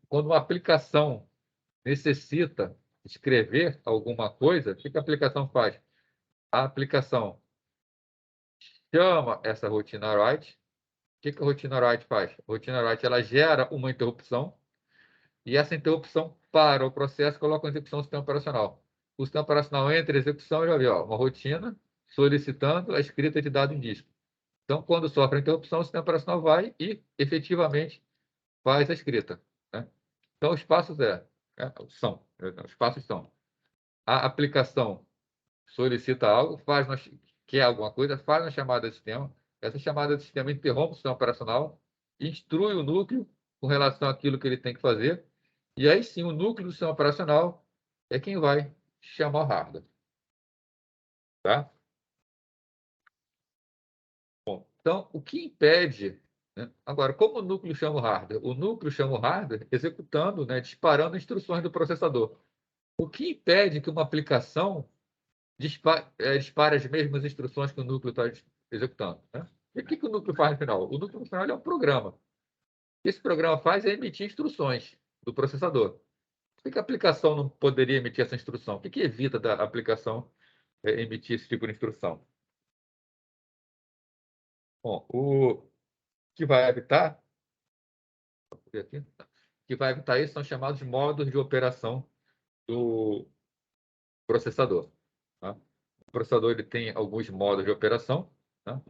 S1: Quando uma aplicação necessita escrever alguma coisa, o que a aplicação faz? A aplicação chama essa rotina write. O que a rotina write faz? A rotina write ela gera uma interrupção e essa interrupção para o processo e coloca em execução do sistema operacional. O sistema operacional entra em execução e já vê uma rotina solicitando a escrita de dado em disco. Então, quando sofre a interrupção, o sistema operacional vai e efetivamente faz a escrita, né? Então, os passos são: a aplicação solicita algo, quer alguma coisa, faz uma chamada de sistema. Essa chamada de sistema interrompe o sistema operacional, instrui o núcleo com relação àquilo que ele tem que fazer, e aí sim o núcleo do sistema operacional é quem vai chamar o hardware. Tá? Bom, então, o que impede, né? Agora, como o núcleo chama o hardware? O núcleo chama o hardware executando, né, disparando instruções do processador. O que impede que uma aplicação dispare as mesmas instruções que o núcleo está executando, né? E o que o núcleo faz no final? O núcleo no final é um programa. O que esse programa faz é emitir instruções do processador. Por que a aplicação não poderia emitir essa instrução? O que evita da aplicação emitir esse tipo de instrução? Bom, o que vai evitar, isso são chamados modos de operação do processador, tá? O processador ele tem alguns modos de operação, tá?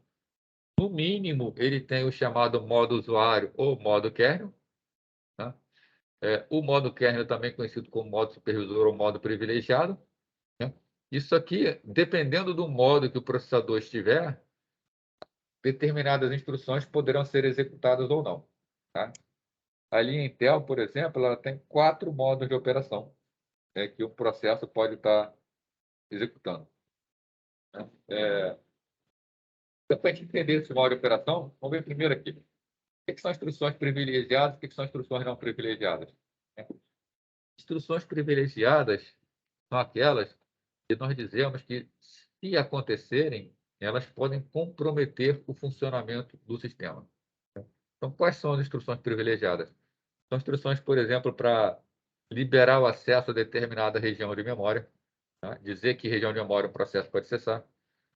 S1: No mínimo, ele tem o chamado modo usuário ou modo kernel, tá? O modo kernel também conhecido como modo supervisor ou modo privilegiado, né? Isso aqui, dependendo do modo que o processador estiver, determinadas instruções poderão ser executadas ou não, tá? A linha Intel, por exemplo, ela tem 4 modos de operação, né, que o processo pode estar executando, né? Então, para a gente entender esse modo de operação, vamos ver primeiro aqui. O que são instruções privilegiadas e o que são instruções não privilegiadas? Instruções privilegiadas são aquelas que nós dizemos que, se acontecerem, elas podem comprometer o funcionamento do sistema. Então, quais são as instruções privilegiadas? São instruções, por exemplo, para liberar o acesso a determinada região de memória, tá? Dizer que região de memória o processo pode acessar.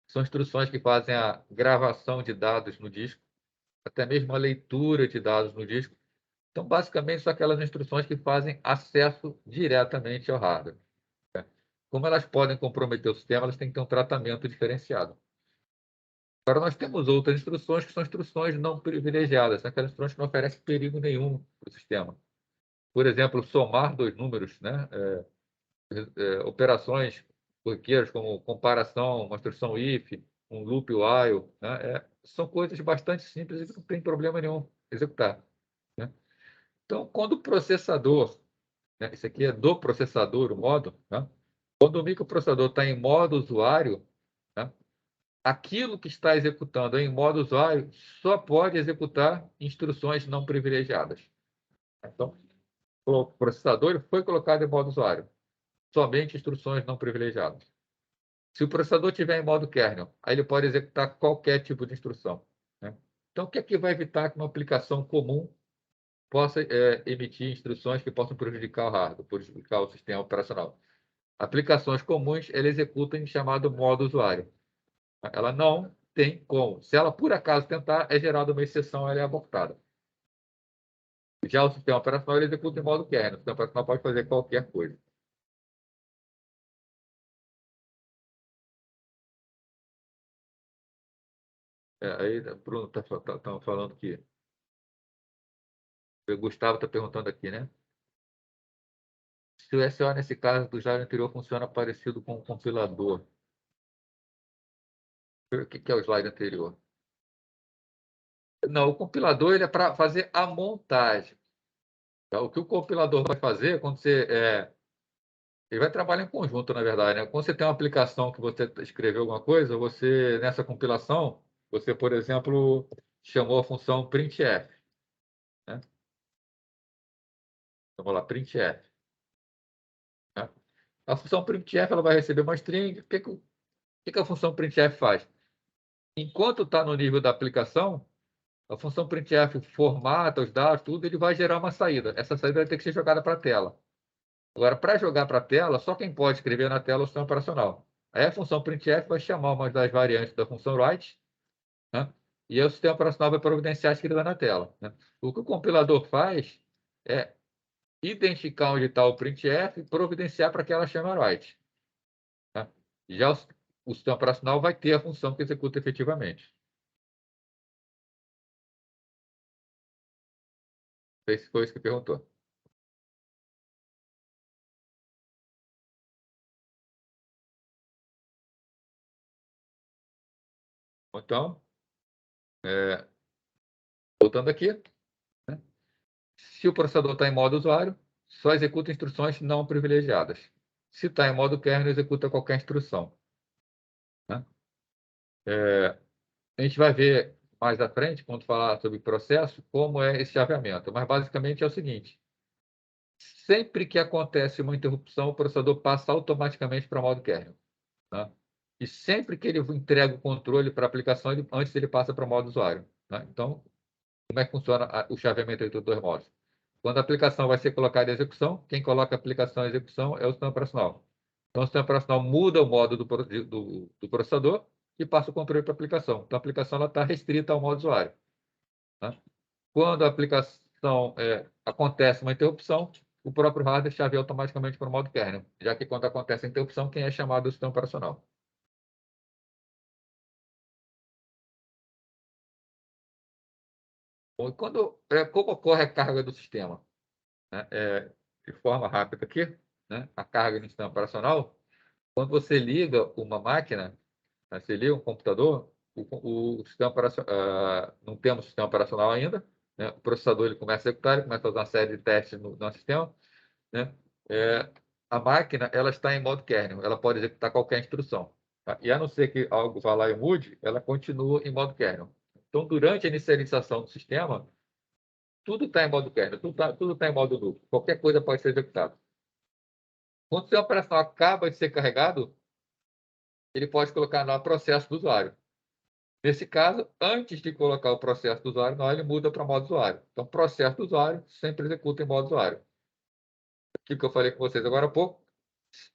S1: São instruções que fazem a gravação de dados no disco, até mesmo a leitura de dados no disco. Então, basicamente, são aquelas instruções que fazem acesso diretamente ao hardware. Como elas podem comprometer o sistema, elas têm que ter um tratamento diferenciado. Agora, nós temos outras instruções que são instruções não privilegiadas, aquelas instruções que não oferecem perigo nenhum para o sistema. Por exemplo, somar 2 números, né? Operações corriqueiras como comparação, uma instrução if, um loop while, né? São coisas bastante simples e que não tem problema nenhum executar, né? Então, quando o processador, né? Isso aqui é do processador, o modo, né? Quando o microprocessador está em modo usuário, né? Aquilo que está executando em modo usuário só pode executar instruções não privilegiadas. Então, o processador foi colocado em modo usuário, somente instruções não privilegiadas. Se o processador estiver em modo kernel, aí ele pode executar qualquer tipo de instrução, né? Então, o que é que vai evitar que uma aplicação comum possa emitir instruções que possam prejudicar o hardware, prejudicar o sistema operacional? Aplicações comuns, ela executa em chamado modo usuário. Ela não tem como. Se ela, por acaso, tentar, é gerada uma exceção, ela é abortada. Já o sistema operacional, ele executa em modo kernel. O sistema operacional pode fazer qualquer coisa. Aí, Bruno, está falando aqui. O Gustavo está perguntando aqui, né? Se o SO, nesse caso, do slide anterior funciona parecido com o compilador. O que é o slide anterior? Não, o compilador ele é para fazer a montagem. Tá? O que o compilador vai fazer quando você... ele vai trabalhar em conjunto, na verdade, né? Quando você tem uma aplicação que você escreveu alguma coisa, você, nessa compilação, você, por exemplo, chamou a função printf. Né? Então, vamos lá, printf. Né? A função printf ela vai receber uma string. O que a função printf faz? Enquanto está no nível da aplicação, a função printf formata os dados, tudo, ele vai gerar uma saída. Essa saída vai ter que ser jogada para a tela. Agora, para jogar para a tela, só quem pode escrever na tela é o sistema operacional. Aí a função printf vai chamar uma das variantes da função write, né? E aí o sistema operacional vai providenciar a escrita na tela. Né? O que o compilador faz é identificar onde está o printf e providenciar para que ela chame a write. Né? Já o sistema operacional vai ter a função que executa efetivamente. Não sei se foi isso que perguntou. Então, voltando aqui, né? Se o processador está em modo usuário, só executa instruções não privilegiadas. Se está em modo kernel, executa qualquer instrução. Né? A gente vai ver mais à frente, quando falar sobre processo, como é esse chaveamento. Mas, basicamente, é o seguinte. Sempre que acontece uma interrupção, o processador passa automaticamente para o modo kernel. Né? E sempre que ele entrega o controle para a aplicação, antes ele passa para o modo usuário. Né? Então, como é que funciona o chaveamento entre os dois modos? Quando a aplicação vai ser colocada em execução, quem coloca a aplicação em execução é o sistema operacional. Então, o sistema operacional muda o modo do processador e passa o controle para a aplicação. Então, a aplicação está restrita ao modo usuário. Né? Quando a aplicação acontece uma interrupção, o próprio hardware chaveia automaticamente para o modo kernel, já que quando acontece a interrupção, quem é chamado é o sistema operacional. Bom, como ocorre a carga do sistema? Né? De forma rápida aqui, né? A carga no sistema operacional, quando você liga uma máquina, né? Você liga um computador, o sistema operacional, não temos sistema operacional ainda, né? O processador ele começa a executar, ele começa a fazer uma série de testes no sistema, né? A máquina ela está em modo kernel, ela pode executar qualquer instrução. Tá? E a não ser que algo vá lá e mude, ela continua em modo kernel. Então, durante a inicialização do sistema, tudo está em modo kernel, tudo tá em modo núcleo. Qualquer coisa pode ser executada. Quando o sistema operacional acaba de ser carregado, ele pode colocar no processo do usuário. Nesse caso, antes de colocar o processo do usuário, ele muda para modo usuário. Então, processo do usuário sempre executa em modo usuário. Aquilo que eu falei com vocês agora há pouco,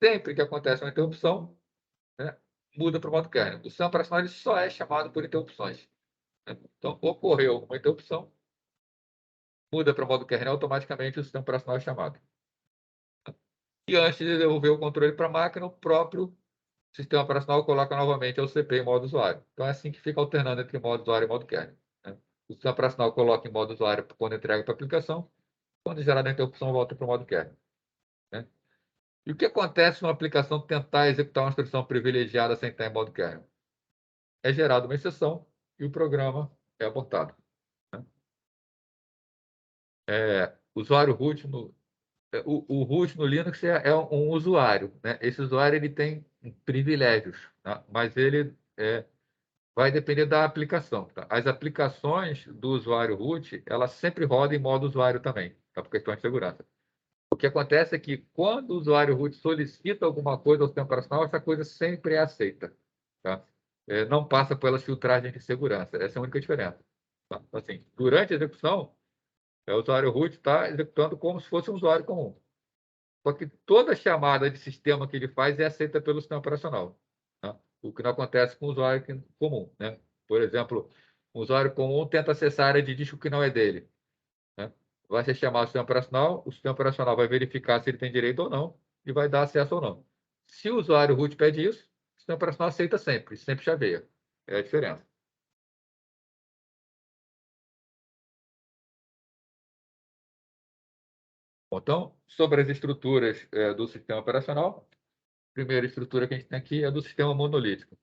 S1: sempre que acontece uma interrupção, né, muda para o modo kernel. O sistema operacional ele só é chamado por interrupções. Né? Então, ocorreu uma interrupção, muda para o modo kernel, automaticamente o sistema operacional é chamado. E antes de devolver o controle para a máquina, o próprio sistema operacional coloca novamente o CP em modo usuário. Então, é assim que fica alternando entre modo usuário e modo kernel. Né? O sistema operacional coloca em modo usuário quando entrega para a aplicação, quando gerada a interrupção, volta para o modo kernel. Né? E o que acontece se uma aplicação tentar executar uma instrução privilegiada sem estar em modo kernel? É gerada uma exceção e o programa é abortado. Né? Usuário root o root no Linux é um usuário. Né? Esse usuário ele tem privilégios, tá? Mas ele vai depender da aplicação. Tá? As aplicações do usuário root, elas sempre rodam em modo usuário também, tá? Por questão de segurança. O que acontece é que quando o usuário root solicita alguma coisa ao sistema operacional, essa coisa sempre é aceita. Tá? Não passa pelas filtragens de segurança. Essa é a única diferença. Tá? Assim, durante a execução, o usuário root está executando como se fosse um usuário comum. Só que toda chamada de sistema que ele faz é aceita pelo sistema operacional. Tá? O que não acontece com o usuário comum. Né? Por exemplo, um usuário comum tenta acessar a área de disco que não é dele. Né? Vai ser chamado o sistema operacional vai verificar se ele tem direito ou não e vai dar acesso ou não. Se o usuário root pede isso, o sistema operacional aceita sempre chaveia. É a diferença. Então, sobre as estruturas do sistema operacional, a primeira estrutura que a gente tem aqui é do sistema monolítico.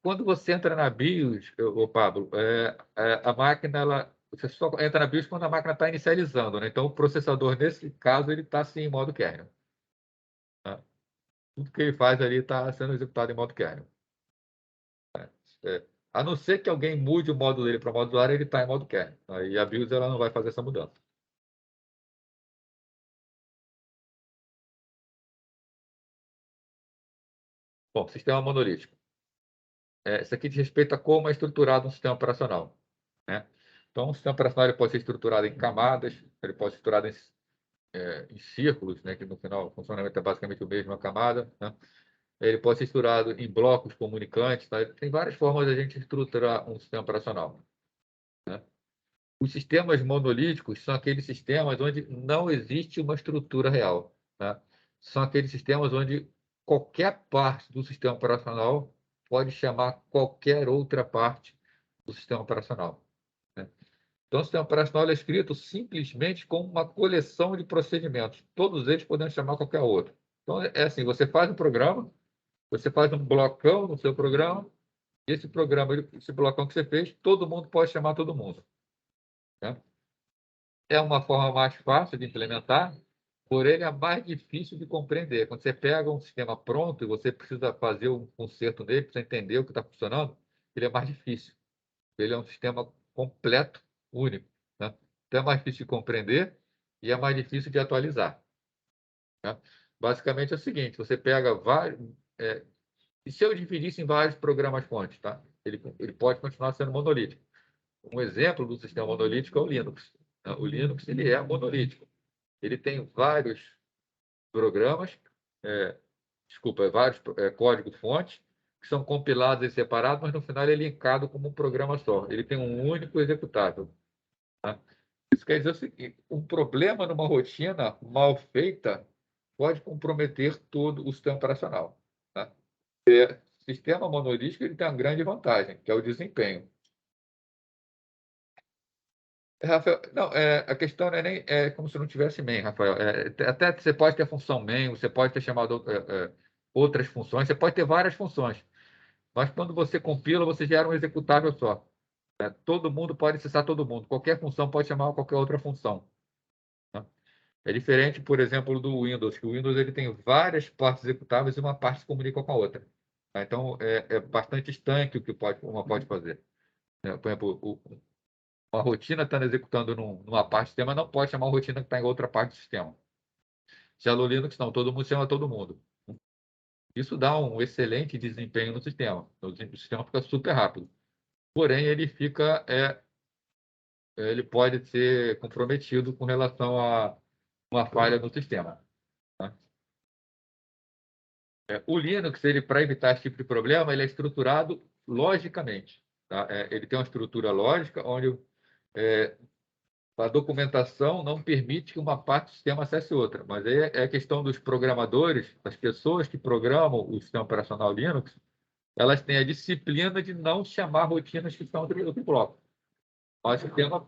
S1: Quando você entra na BIOS, Pablo, a máquina, você só entra na BIOS quando a máquina está inicializando, né? Então, o processador, nesse caso, ele está assim, em modo kernel. Tá? Tudo que ele faz ali está sendo executado em modo kernel. A não ser que alguém mude o modo dele para modo usuário, ele está em modo kernel. Aí a BIOS ela não vai fazer essa mudança. Bom, sistema monolítico. Isso aqui diz respeito a como é estruturado um sistema operacional. Né? Então, o sistema operacional ele pode ser estruturado em camadas, ele pode ser estruturado em círculos, né, que no final o funcionamento é basicamente o mesmo, a camada. Né? Ele pode ser estruturado em blocos comunicantes. Tá? Tem várias formas de a gente estruturar um sistema operacional. Né? Os sistemas monolíticos são aqueles sistemas onde não existe uma estrutura real. Tá? São aqueles sistemas onde qualquer parte do sistema operacional pode chamar qualquer outra parte do sistema operacional. Né? Então, o sistema operacional é escrito simplesmente como uma coleção de procedimentos, todos eles podendo chamar qualquer outro. Então, é assim, você faz um programa, você faz um blocão no seu programa, e esse programa, esse blocão que você fez, todo mundo pode chamar todo mundo. Né? É uma forma mais fácil de implementar, porém é mais difícil de compreender. Quando você pega um sistema pronto e você precisa fazer um conserto nele, precisa entender o que está funcionando, ele é mais difícil. Ele é um sistema completo, único. Né? Então é mais difícil de compreender e é mais difícil de atualizar. Né? Basicamente é o seguinte: você pega vários. E se eu dividisse em vários programas-fontes, tá? Ele pode continuar sendo monolítico. Um exemplo do sistema monolítico é o Linux. Né? O Linux ele é monolítico. Ele tem vários programas, vários códigos-fontes que são compilados e separados, mas no final ele é linkado como um programa só. Ele tem um único executável. Tá? Isso quer dizer o seguinte: um problema numa rotina mal feita pode comprometer todo o sistema operacional. Tá? O sistema monolítico ele tem uma grande vantagem, que é o desempenho. Rafael, não, a questão não é nem como se não tivesse main, Rafael. Até você pode ter a função main, você pode ter chamado outras funções, você pode ter várias funções. Mas quando você compila, você gera um executável só. Todo mundo pode acessar todo mundo. Qualquer função pode chamar qualquer outra função. Né? É diferente, por exemplo, do Windows, que o Windows ele tem várias partes executáveis e uma parte se comunica com a outra. Tá? Então, é bastante estanque o que uma pode fazer. Por exemplo, uma rotina está executando numa parte do sistema não pode chamar uma rotina que está em outra parte do sistema. Já no Linux, não, todo mundo chama todo mundo. Isso dá um excelente desempenho no sistema. O sistema fica super rápido. Porém, ele pode ser comprometido com relação a uma falha no sistema. Tá? O Linux, para evitar esse tipo de problema, ele é estruturado logicamente. Tá? Ele tem uma estrutura lógica onde a documentação não permite que uma parte do sistema acesse outra. Mas aí é a questão dos programadores, das pessoas que programam o sistema operacional Linux, elas têm a disciplina de não chamar rotinas que estão dentro do bloco. Mas o sistema,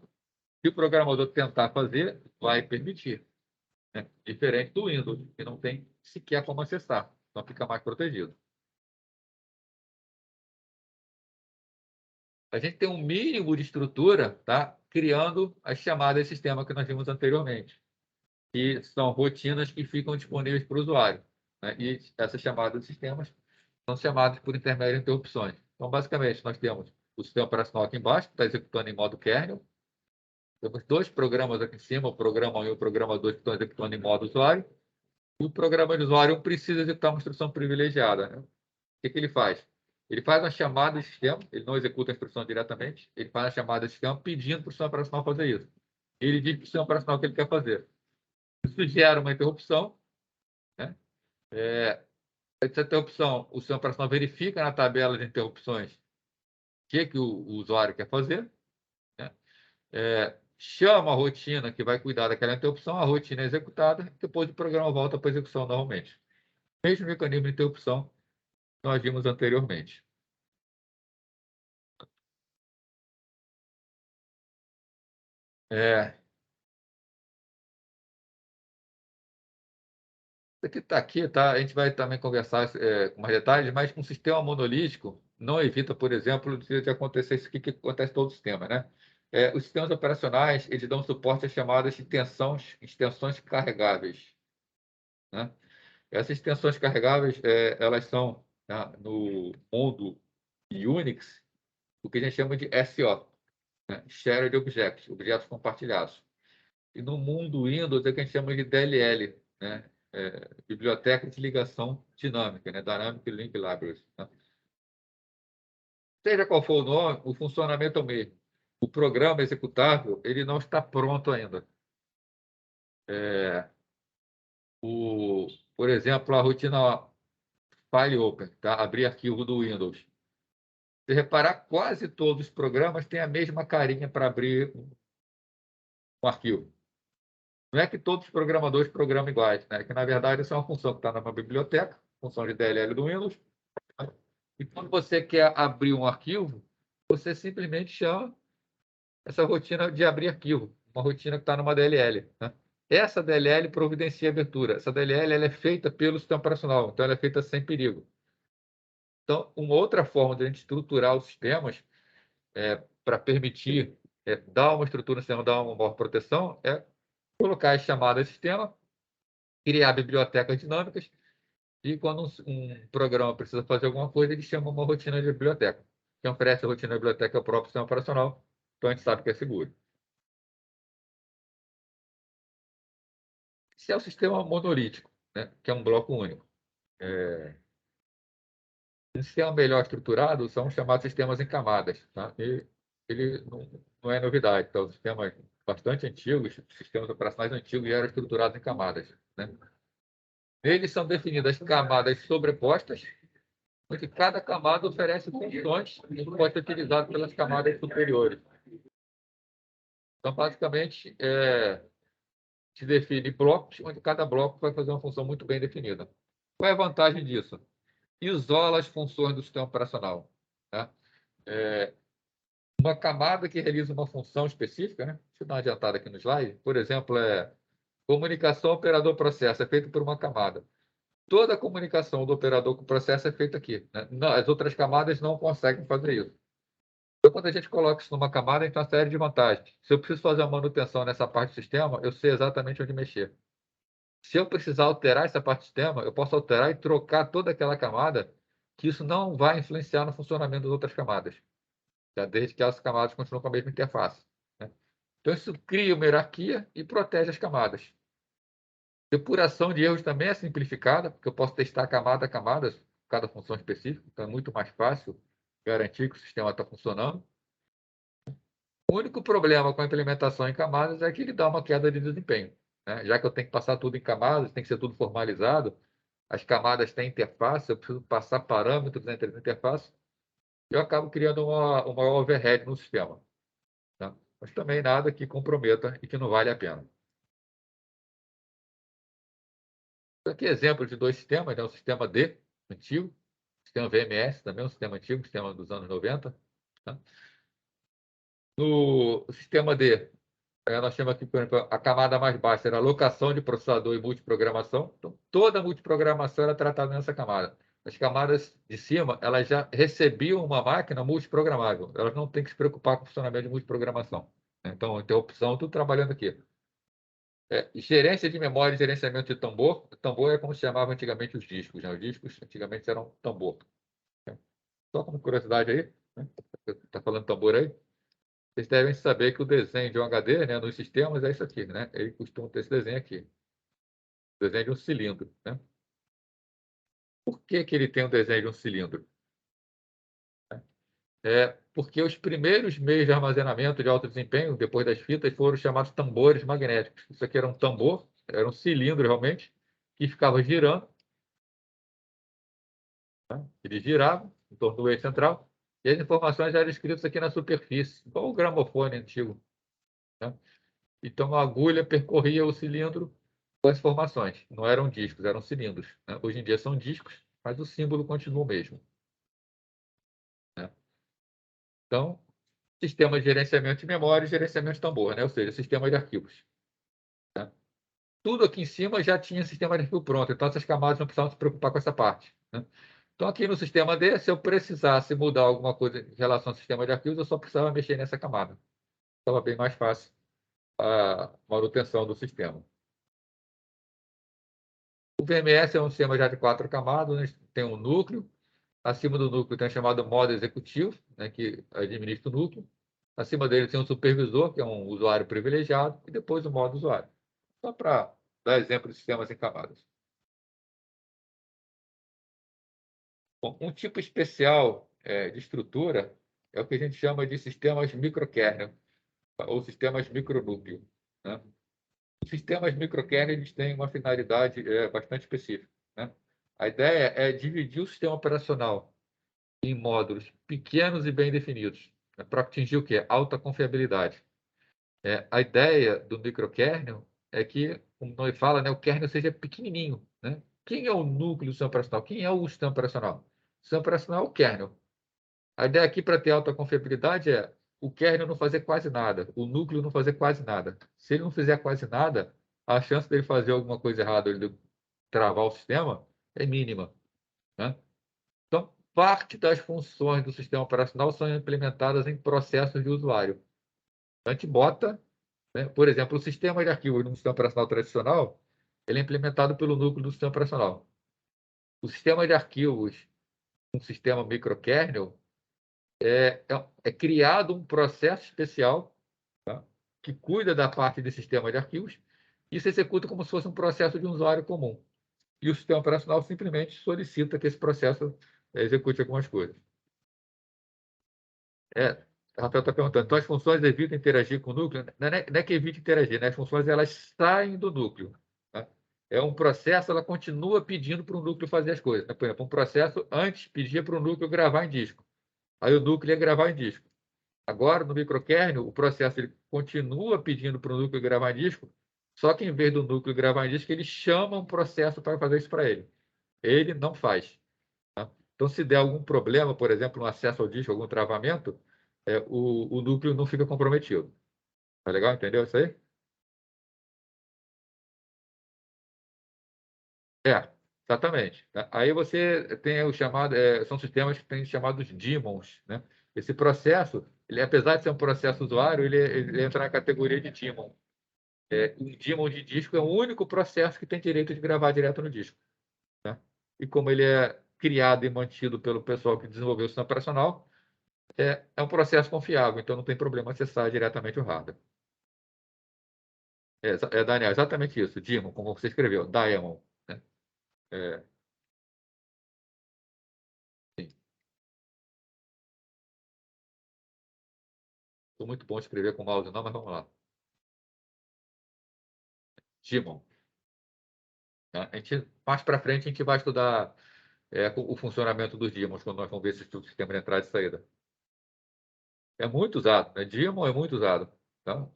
S1: se o programador tentar fazer, vai permitir. Né? Diferente do Windows, que não tem sequer como acessar. Então fica mais protegido. A gente tem um mínimo de estrutura, tá? Criando as chamadas de sistema que nós vimos anteriormente, que são rotinas que ficam disponíveis para o usuário. Né? E essas chamadas de sistemas são chamadas por intermédio de interrupções. Então, basicamente, nós temos o sistema operacional aqui embaixo, que está executando em modo kernel. Temos dois programas aqui em cima, o programa 1 e o programa 2, que estão executando em modo usuário. E o programa de usuário 1 precisa executar uma instrução privilegiada. Né? O que ele faz? Ele faz uma chamada de sistema, ele não executa a instrução diretamente, ele faz a chamada de sistema pedindo para o sistema operacional fazer isso. Ele diz para o sistema operacional o que ele quer fazer. Isso gera uma interrupção, né? Essa interrupção, o sistema operacional verifica na tabela de interrupções o que o usuário quer fazer, né? Chama a rotina que vai cuidar daquela interrupção, a rotina é executada, depois o programa volta para a execução normalmente. Mesmo mecanismo de interrupção que nós vimos anteriormente. Isso aqui está aqui, tá? A gente vai também conversar com mais detalhes, mas um sistema monolítico não evita, por exemplo, de acontecer isso aqui que acontece em todo o sistema, né? Os sistemas operacionais, eles dão suporte às chamadas extensões carregáveis, né? Essas extensões carregáveis, elas são, tá, no mundo Unix, o que a gente chama de SO, né? Shared Objects, objetos compartilhados. E no mundo Windows é que a gente chama de DLL, né? Biblioteca de ligação dinâmica, né? Dynamic Link Libraries, né? Seja qual for o nome, o funcionamento é o mesmo. O programa executável ele não está pronto ainda. Por exemplo, a rotina File Open, tá? Abrir arquivo do Windows. Se reparar, quase todos os programas têm a mesma carinha para abrir um arquivo. Não é que todos os programadores programam iguais, né? Que, na verdade, isso é uma função que está numa biblioteca, função de DLL do Windows. E quando você quer abrir um arquivo, você simplesmente chama essa rotina de abrir arquivo, uma rotina que está numa DLL, né? Essa DLL providencia a abertura. Essa DLL ela é feita pelo sistema operacional, então ela é feita sem perigo. Então, uma outra forma de a gente estruturar os sistemas para permitir dar uma estrutura no sistema, dar uma maior proteção, é colocar as chamadas de sistema, criar bibliotecas dinâmicas, e quando um programa precisa fazer alguma coisa, ele chama uma rotina de biblioteca. Quem oferece a rotina de biblioteca é o próprio sistema operacional, então a gente sabe que é seguro. Esse é o sistema monolítico, né, que é um bloco único. Um sistema melhor estruturado são chamados sistemas em camadas, tá? E ele não é novidade, então, sistemas bastante antigos, sistemas operacionais antigos já eram estruturados em camadas, né? Neles são definidas camadas sobrepostas, onde cada camada oferece funções que podem ser utilizadas pelas camadas superiores. Então, basicamente, se define blocos, onde cada bloco vai fazer uma função muito bem definida. Qual é a vantagem disso? Isola as funções do sistema operacional, tá? Uma camada que realiza uma função específica, né? Deixa eu dar uma adiantada aqui no slide. Por exemplo, comunicação operador-processo é feita por uma camada. Toda a comunicação do operador com o processo é feita aqui, né? Não, as outras camadas não conseguem fazer isso. Então, quando a gente coloca isso numa camada, a gente tem uma série de vantagens. Se eu preciso fazer uma manutenção nessa parte do sistema, eu sei exatamente onde mexer. Se eu precisar alterar essa parte do sistema, eu posso alterar e trocar toda aquela camada, que isso não vai influenciar no funcionamento das outras camadas, tá? Desde que as camadas continuem com a mesma interface, né? Então, isso cria uma hierarquia e protege as camadas. Depuração de erros também é simplificada, porque eu posso testar camada a camada, cada função específica, então é muito mais fácil garantir que o sistema está funcionando. O único problema com a implementação em camadas é que ele dá uma queda de desempenho, né? Já que eu tenho que passar tudo em camadas, tem que ser tudo formalizado, as camadas têm interface, eu preciso passar parâmetros entre as interfaces, eu acabo criando uma overhead no sistema, tá? Mas também nada que comprometa e que não vale a pena. Aqui exemplo de dois sistemas, né? O sistema D, antigo, o sistema VMS, também um sistema antigo, sistema dos anos 90. Tá? No sistema D, nós temos aqui, por exemplo, a camada mais baixa era alocação de processador e multiprogramação. Então, toda a multiprogramação era tratada nessa camada. As camadas de cima, elas já recebiam uma máquina multiprogramável. Elas não têm que se preocupar com o funcionamento de multiprogramação, né? Então, interrupção, tudo trabalhando aqui. Gerência de memória e gerenciamento de tambor. O tambor é como se chamava antigamente os discos, né? Os discos antigamente eram tambor. Só como curiosidade aí, né? Tá falando tambor aí? Vocês devem saber que o desenho de um HD, né, nos sistemas é isso aqui, né? Ele costuma ter esse desenho aqui. O desenho de um cilindro, né? Por que ele tem o desenho de um cilindro? porque os primeiros meios de armazenamento de alto desempenho, depois das fitas, foram chamados tambores magnéticos. Isso aqui era um tambor, era um cilindro realmente, que ficava girando. Tá? Ele girava em torno do eixo central e as informações eram escritas aqui na superfície, igual o gramofone antigo. Tá? Então, a agulha percorria o cilindro com as informações. Não eram discos, eram cilindros. Né? Hoje em dia são discos, mas o símbolo continua o mesmo. Né? Então, sistema de gerenciamento de memória e gerenciamento de tambor, né? Ou seja, sistema de arquivos. Né? Tudo aqui em cima já tinha sistema de arquivo pronto, então essas camadas não precisavam se preocupar com essa parte. Né? Então, aqui no sistema D, se eu precisasse mudar alguma coisa em relação ao sistema de arquivos, eu só precisava mexer nessa camada. Estava bem mais fácil a manutenção do sistema. O VMS é um sistema já de 4 camadas, né? Tem um núcleo. Acima do núcleo tem o chamado modo executivo, né, que administra o núcleo. Acima dele tem um supervisor, que é um usuário privilegiado, e depois o modo usuário. Só para dar exemplo de sistemas em camadas. Bom, um tipo especial de estrutura é o que a gente chama de sistemas microkernel, ou sistemas micronúcleo. Né? Os sistemas microkernel eles têm uma finalidade bastante específica. Né? A ideia é dividir o sistema operacional em módulos pequenos e bem definidos, né, para atingir o quê? Alta confiabilidade. A ideia do microkernel é que, como nós fala, né, o kernel seja pequenininho. Né? Quem é o núcleo do sistema operacional? Quem é o sistema operacional? O sistema operacional é o kernel. A ideia aqui para ter alta confiabilidade é o kernel não fazer quase nada, o núcleo não fazer quase nada. Se ele não fizer quase nada, a chance dele fazer alguma coisa errada, ele travar o sistema, é mínima. Né? Então, parte das funções do sistema operacional são implementadas em processos de usuário. A gente bota, né, por exemplo, o sistema de arquivos no sistema operacional tradicional, ele é implementado pelo núcleo do sistema operacional. O sistema de arquivos, um sistema microkernel, é criado um processo especial, tá, que cuida da parte de sistema de arquivos e se executa como se fosse um processo de um usuário comum. E o sistema operacional simplesmente solicita que esse processo execute algumas coisas. A Rafael está perguntando, então as funções evitam interagir com o núcleo? Não é que evita interagir, né? As funções elas saem do núcleo. Tá? É um processo, ela continua pedindo para o núcleo fazer as coisas. Né? Por exemplo, um processo antes pedia para o núcleo gravar em disco. Aí o núcleo ia gravar em disco. Agora, no microkernel, o processo ele continua pedindo para o núcleo gravar em disco, só que em vez do núcleo gravar em disco, ele chama um processo para fazer isso para ele. Ele não faz. Tá? Então, se der algum problema, por exemplo, no acesso ao disco, algum travamento, o núcleo não fica comprometido. Tá legal? Entendeu isso aí? Exatamente. Tá? Aí você tem o chamado, são sistemas que têm chamados daemons, né? Esse processo, ele, apesar de ser um processo usuário, ele entra na categoria de daemon. Um daemon de disco é o único processo que tem direito de gravar direto no disco. Né? E como ele é criado e mantido pelo pessoal que desenvolveu o sistema operacional, é um processo confiável, então não tem problema acessar diretamente o hardware. Daniel, exatamente isso, daemon, como você escreveu, daemon. Né? É, sim. Sou muito bom de escrever com mouse não, mas vamos lá. Daemon. Né? Mais para frente a gente vai estudar o funcionamento dos daemons, quando nós vamos ver esse sistema de entrada e saída. É muito usado, né? Daemon é muito usado. Tá?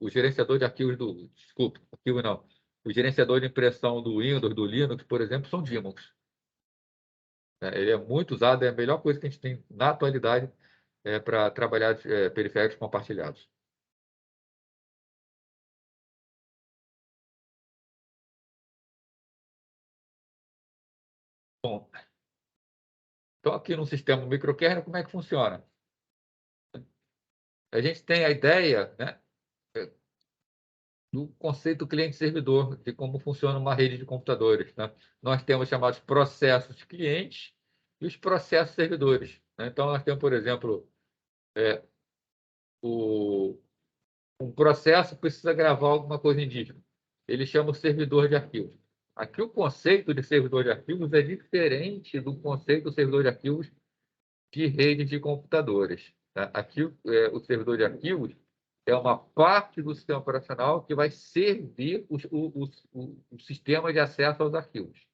S1: O gerenciador de arquivos desculpe, arquivo não. O gerenciador de impressão do Windows, do Linux, por exemplo, são daemons. Ele é muito usado, é a melhor coisa que a gente tem na atualidade para trabalhar periféricos compartilhados. Bom, então aqui no sistema microkernel, como é que funciona? A gente tem a ideia, né, do conceito cliente-servidor, de como funciona uma rede de computadores. Né? Nós temos chamados processos clientes e os processos servidores. Né? Então, nós temos, por exemplo, um processo precisa gravar alguma coisa indígena. Ele chama o servidor de arquivos. Aqui o conceito de servidor de arquivos é diferente do conceito do servidor de arquivos de redes de computadores. Tá? Aqui, o servidor de arquivos é uma parte do sistema operacional que vai servir o sistema de acesso aos arquivos.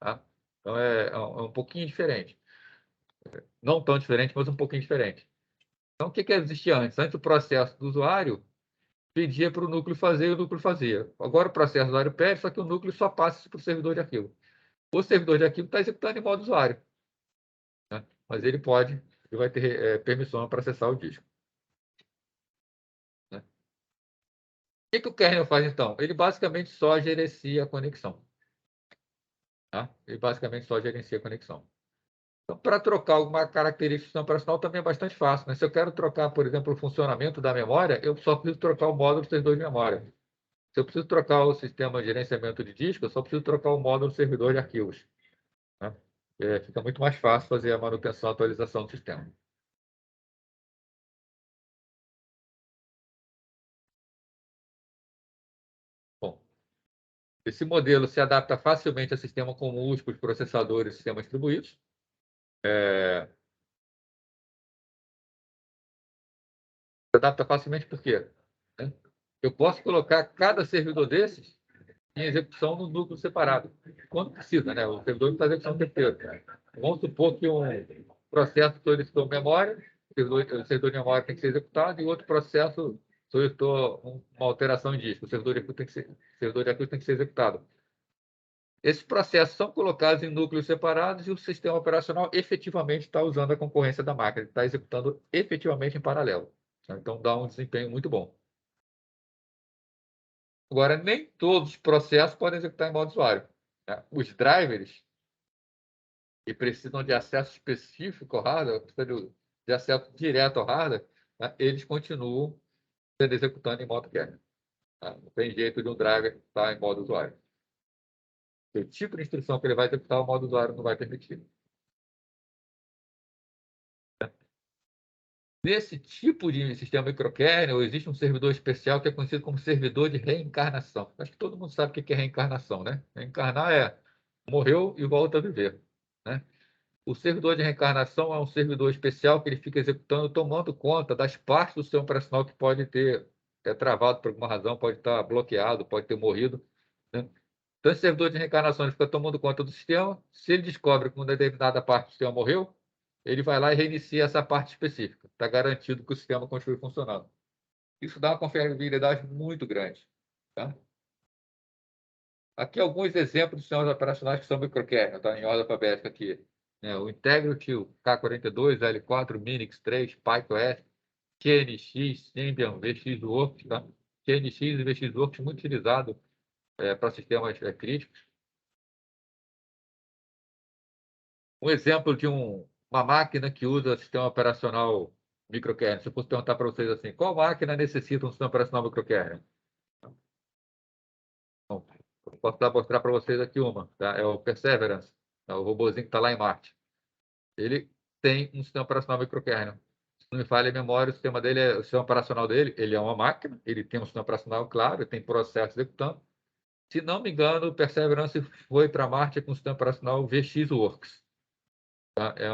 S1: Tá? Então, é um pouquinho diferente. Não tão diferente, mas um pouquinho diferente. Então, o que existia antes? Antes, o processo do usuário pedia para o núcleo fazer e o núcleo fazia. Agora, o processo do usuário pede, só que o núcleo só passa isso para o servidor de arquivo. O servidor de arquivo está executando em modo usuário, né? Mas ele vai ter permissão para acessar o disco. Né? O que o kernel faz, então? Ele basicamente só gerencia a conexão. Tá? Ele basicamente só gerencia a conexão. Então, para trocar alguma característica do sistema operacional também é bastante fácil. Né? Se eu quero trocar, por exemplo, o funcionamento da memória, eu só preciso trocar o módulo do servidor de memória. Se eu preciso trocar o sistema de gerenciamento de disco, eu só preciso trocar o módulo do servidor de arquivos. Né? Fica muito mais fácil fazer a manutenção e atualização do sistema. Bom, esse modelo se adapta facilmente a sistemas com múltiplos processadores e sistemas distribuídos. Se adapta facilmente por quê? Né? Eu posso colocar cada servidor desses em execução no núcleo separado, quando precisa, né? O servidor não está execução o tempo inteiro. Vamos supor que um processo solicitou memória, o servidor de memória tem que ser executado, e outro processo solicitou uma alteração em disco, o servidor de arquivo tem que ser executado. Esses processos são colocados em núcleos separados e o sistema operacional efetivamente está usando a concorrência da máquina, está executando efetivamente em paralelo. Então, dá um desempenho muito bom. Agora, nem todos os processos podem executar em modo usuário. Né? Os drivers, que precisam de acesso específico ao hardware, precisam de acesso direto ao hardware, né? Eles continuam sendo executando em modo kernel. Tá? Não tem jeito de um driver estar em modo usuário. O tipo de instrução que ele vai executar, o modo usuário não vai permitir. Nesse tipo de sistema microkernel, existe um servidor especial que é conhecido como servidor de reencarnação. Acho que todo mundo sabe o que é reencarnação, né? Reencarnar é morreu e volta a viver, né? O servidor de reencarnação é um servidor especial que ele fica executando, tomando conta das partes do sistema operacional que pode ter travado por alguma razão, pode estar bloqueado, pode ter morrido, né? Então, esse servidor de reencarnação ele fica tomando conta do sistema. Se ele descobre que uma determinada parte do sistema morreu, ele vai lá e reinicia essa parte específica. Está garantido que o sistema continue funcionando. Isso dá uma confiabilidade muito grande. Tá? Aqui alguns exemplos de sistemas operacionais que são microkernel, tá? Em ordem alfabética aqui. O Integrity, o K42, L4, Minix 3, PyOS, QNX, Symbian, VxWorks. Tá? QNX e VxWorks muito utilizado para sistemas críticos. Um exemplo de uma máquina que usa sistema operacional microkernel. Se eu fosse perguntar para vocês assim, qual máquina necessita um sistema operacional microkernel? Bom, eu posso mostrar para vocês aqui uma. Tá? É o Perseverance, é o robozinho que está lá em Marte. Ele tem um sistema operacional microkernel. Se não me falha a memória, o sistema operacional dele, ele é uma máquina, ele tem um sistema operacional, claro, ele tem processo executando. Se não me engano, o Perseverance foi para Marte com o sistema operacional VxWorks. Tá? É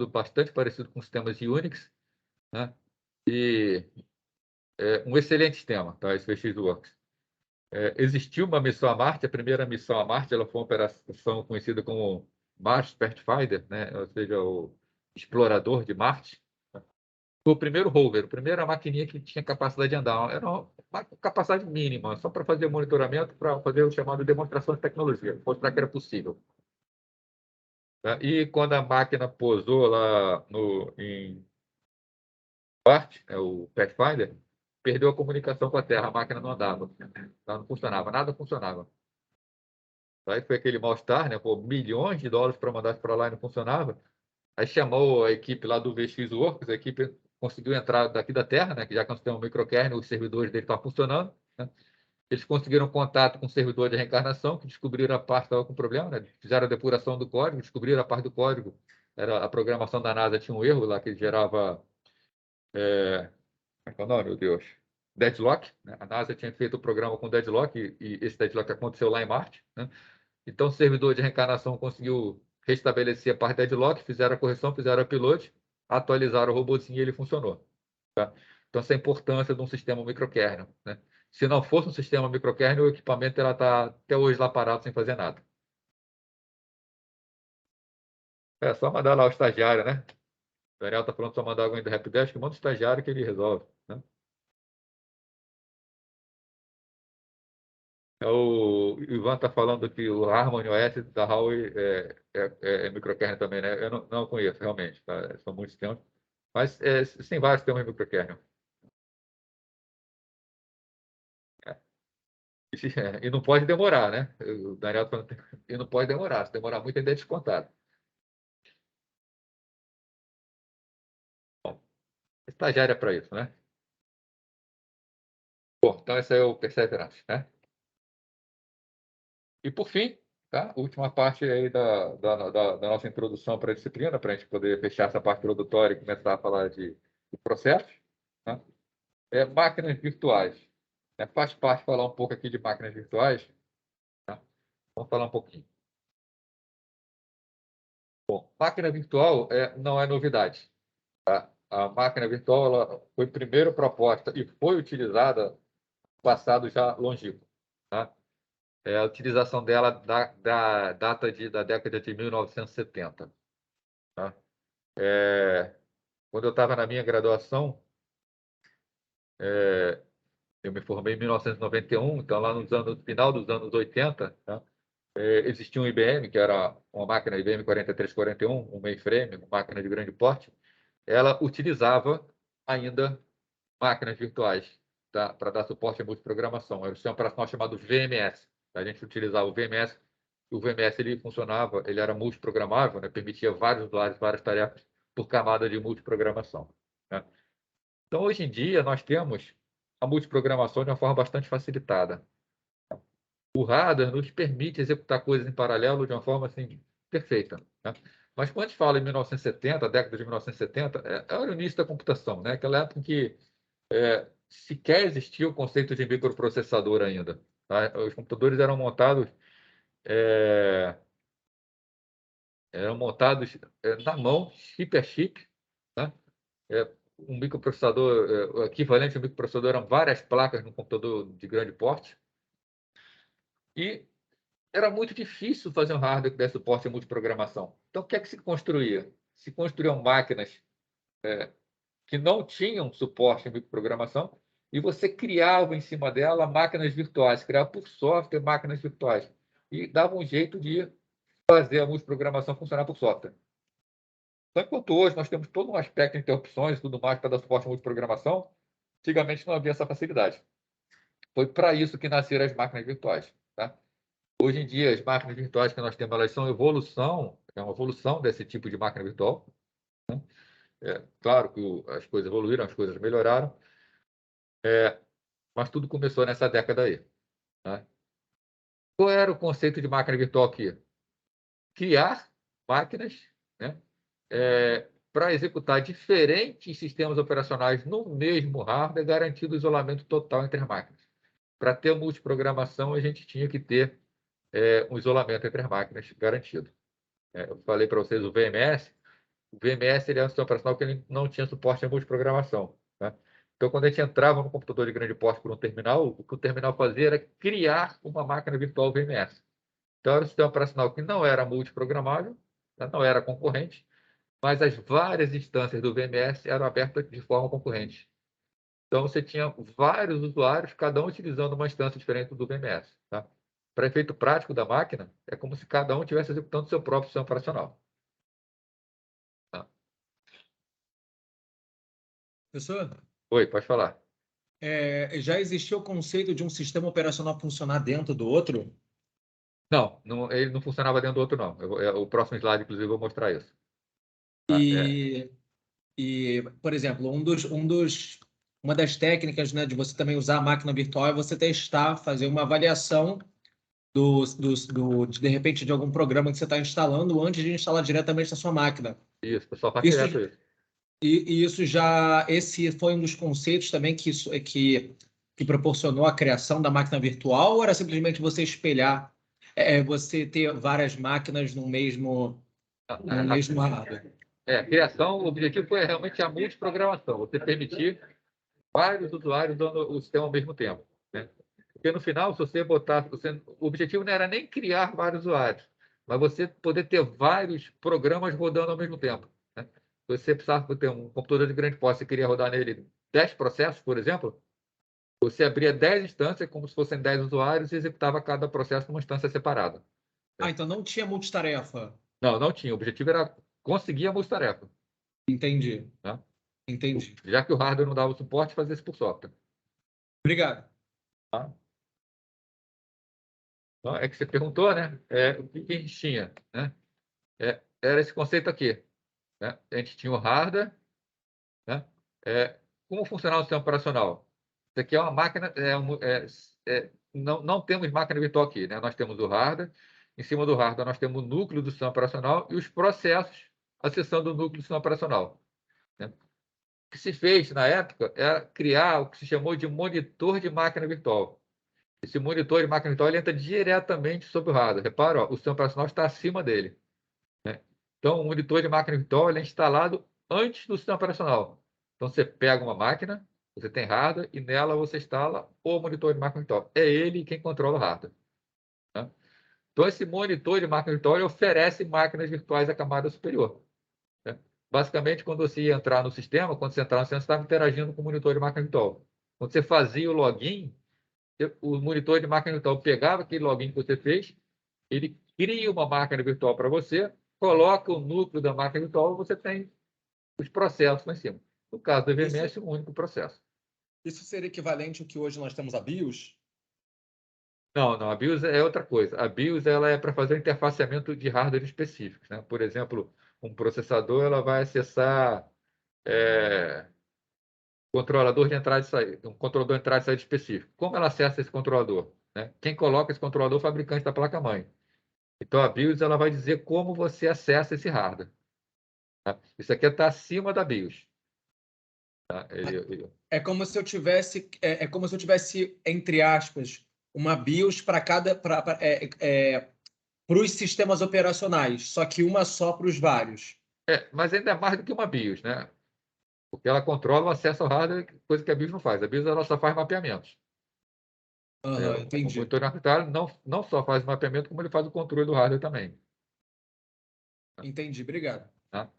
S1: bastante parecido com sistemas de Unix, né? E é um excelente sistema, tá? Esse VxWorks. Existiu uma missão a Marte, a primeira missão a Marte, ela foi uma operação conhecida como Mars Pathfinder, né? Ou seja, o explorador de Marte. Foi o primeiro rover, a primeira maquininha que tinha capacidade de andar. Era uma capacidade mínima, só para fazer monitoramento, para fazer o chamado demonstração de tecnologia, mostrar que era possível. Tá? E quando a máquina pousou lá em Marte, o Pathfinder, perdeu a comunicação com a Terra, a máquina não andava, não funcionava, nada funcionava. Aí foi aquele mal-estar, né? Pô, milhões de dólares para mandar para lá e não funcionava. Aí chamou a equipe lá do VxWorks, a equipe conseguiu entrar daqui da Terra, né? Que já que nós temos um microkernel, os servidores dele estavam funcionando, né? Eles conseguiram contato com o servidor de reencarnação, que descobriram a parte que estava com problema, né? Fizeram a depuração do código, descobriram a parte do código. Era a programação da NASA tinha um erro lá que gerava. Como é que é o nome, meu Deus? Deadlock. Né? A NASA tinha feito o programa com deadlock e esse deadlock aconteceu lá em Marte. Né? Então, o servidor de reencarnação conseguiu restabelecer a parte deadlock, fizeram a correção, fizeram o upload, atualizaram o robozinho e ele funcionou. Tá? Então, essa é a importância de um sistema microkernel, né? Se não fosse um sistema microkernel, o equipamento está até hoje lá parado sem fazer nada. É só mandar lá o estagiário, né? O Daniel está falando só mandar alguém do Helpdesk, manda o estagiário que ele resolve, né? O Ivan está falando que o Harmony OS da Huawei é microkernel também, né? Eu não conheço, realmente, tá? São muitos temas. Mas tem vários temas microkernel. E não pode demorar, né? O Daniel tá falando, e não pode demorar. Se demorar muito, ainda é descontado. Bom, estagiário é para isso, né? Bom, então esse é o Perseverance, né? E por fim, tá? Última parte aí da nossa introdução para a disciplina, para a gente poder fechar essa parte introdutória e começar a falar de processos, tá? Máquinas virtuais. Faz parte falar um pouco aqui de máquinas virtuais. Tá? Vamos falar um pouquinho. Bom, máquina virtual não é novidade. Tá? A máquina virtual ela foi primeiro proposta e foi utilizada no passado já longínquo. Tá? A utilização dela data da década de 1970. Tá? Quando eu estava na minha graduação, eu me formei em 1991, então lá no final dos anos 80, tá? Existia um IBM, que era uma máquina IBM 4341, um mainframe, uma máquina de grande porte. Ela utilizava ainda máquinas virtuais, tá? Para dar suporte à multiprogramação. Era um sistema operacional chamado VMS. A gente utilizava o VMS. O VMS ele funcionava, ele era multiprogramável, né? Permitia vários usuários, várias tarefas por camada de multiprogramação. Né? Então, hoje em dia, nós temos a multiprogramação de uma forma bastante facilitada. O hardware nos permite executar coisas em paralelo de uma forma assim, perfeita. Né? Mas quando a gente fala em 1970, a década de 1970, era o início da computação, né? Aquela época em que sequer existia o conceito de microprocessador ainda. Tá? Os computadores eram montados na mão, chip a chip. Né? Um microprocessador, o equivalente ao microprocessador eram várias placas no computador de grande porte. E era muito difícil fazer um hardware que desse suporte a multiprogramação. Então, o que é que se construía? Se construíam máquinas que não tinham suporte a multiprogramação e você criava em cima dela máquinas virtuais, criava por software máquinas virtuais e dava um jeito de fazer a multiprogramação funcionar por software. Então, enquanto hoje nós temos todo um aspecto de interrupções e tudo mais para dar suporte à multiprogramação, antigamente não havia essa facilidade. Foi para isso que nasceram as máquinas virtuais. Tá? Hoje em dia, as máquinas virtuais que nós temos, elas são uma evolução desse tipo de máquina virtual. Né? Claro que as coisas evoluíram, as coisas melhoraram, mas tudo começou nessa década aí. Né? Qual era o conceito de máquina virtual aqui? Criar máquinas, né, para executar diferentes sistemas operacionais no mesmo hardware, garantindo o isolamento total entre as máquinas. Para ter multiprogramação, a gente tinha que ter um isolamento entre as máquinas garantido. Eu falei para vocês o VMS. O VMS ele é um sistema operacional que ele não tinha suporte a multiprogramação. Né? Então, quando a gente entrava no computador de grande porte por um terminal, o que o terminal fazia era criar uma máquina virtual VMS. Então, era um sistema operacional que não era multiprogramável, né? Não era concorrente, mas as várias instâncias do VMS eram abertas de forma concorrente. Então, você tinha vários usuários, cada um utilizando uma instância diferente do VMS. Tá? Para efeito prático da máquina, é como se cada um estivesse executando seu próprio sistema operacional. Tá?
S4: Professor,
S1: Oi, pode falar.
S4: já existiu o conceito de um sistema operacional funcionar dentro do outro?
S1: Não, ele não funcionava dentro do outro, não. O próximo slide, inclusive, eu vou mostrar isso. Tá?
S4: Por exemplo, uma das técnicas, né, de você também usar a máquina virtual é você testar, fazer uma avaliação de repente, de algum programa que você está instalando antes de instalar diretamente na sua máquina.
S1: Isso, o pessoal faz direto isso.
S4: E esse foi um dos conceitos também que proporcionou a criação da máquina virtual, ou era simplesmente você espelhar, você ter várias máquinas no mesmo no mesmo hardware.
S1: Criação, o objetivo é realmente a multiprogramação, você permitir vários usuários usando o sistema ao mesmo tempo, né? Porque no final, se você botar, o objetivo não era nem criar vários usuários, mas você poder ter vários programas rodando ao mesmo tempo, né? Se você precisava ter um computador de grande posse e queria rodar nele 10 processos, por exemplo, você abria 10 instâncias como se fossem 10 usuários e executava cada processo numa instância separada.
S4: Então não tinha multitarefa.
S1: Não tinha. O objetivo era conseguir a multitarefa.
S4: Entendi.
S1: Né?
S4: Entendi.
S1: Já que o hardware não dava o suporte, fazer isso por software.
S4: Obrigado.
S1: Tá? Então, é que você perguntou, né? O que a gente tinha, né? Era esse conceito aqui, né? A gente tinha o hardware, né? Como funcionava o sistema operacional? Isso aqui é uma máquina, não temos máquina virtual aqui, né? Nós temos o hardware, em cima do hardware nós temos o núcleo do sistema operacional e os processos acessando o núcleo do sistema operacional, né? O que se fez na época era criar o que se chamou de monitor de máquina virtual. Esse monitor de máquina virtual ele entra diretamente sobre o hardware. Repara, o sistema operacional está acima dele, né? Então, o monitor de máquina virtual ele é instalado antes do sistema operacional. Então, você pega uma máquina, você tem hardware, e nela você instala o monitor de máquina virtual. É ele quem controla o hardware, né? Então, esse monitor de máquina virtual ele oferece máquinas virtuais à camada superior, né? Basicamente, quando você ia entrar no sistema, quando você entrava no sistema, você estava interagindo com o monitor de máquina virtual. Quando você fazia o login, o monitor de máquina virtual pegava aquele login que você fez, ele cria uma máquina virtual para você, coloca o núcleo da máquina virtual e você tem os processos lá em cima. No caso do VMS, um único processo.
S4: Isso seria equivalente ao que hoje nós temos a BIOS?
S1: Não, a BIOS é outra coisa. A BIOS ela é para fazer interfaceamento de hardware específicos, né? Por exemplo, um processador ela vai acessar controlador de entrada e saída, um controlador de entrada e saída específico. Como ela acessa esse controlador, né? Quem coloca esse controlador é o fabricante da placa-mãe. Então, a BIOS ela vai dizer como você acessa esse hardware. Tá? Isso aqui está acima da BIOS. Tá?
S4: É como se eu tivesse, entre aspas, uma BIOS para os sistemas operacionais, só que uma só para os vários.
S1: Mas ainda é mais do que uma BIOS, né? Porque ela controla o acesso ao hardware, coisa que a BIOS não faz. A BIOS ela só faz mapeamentos.
S4: Entendi.
S1: O monitor arbitrário não só faz mapeamento, como ele faz o controle do hardware também.
S4: Entendi, obrigado.
S1: Tá?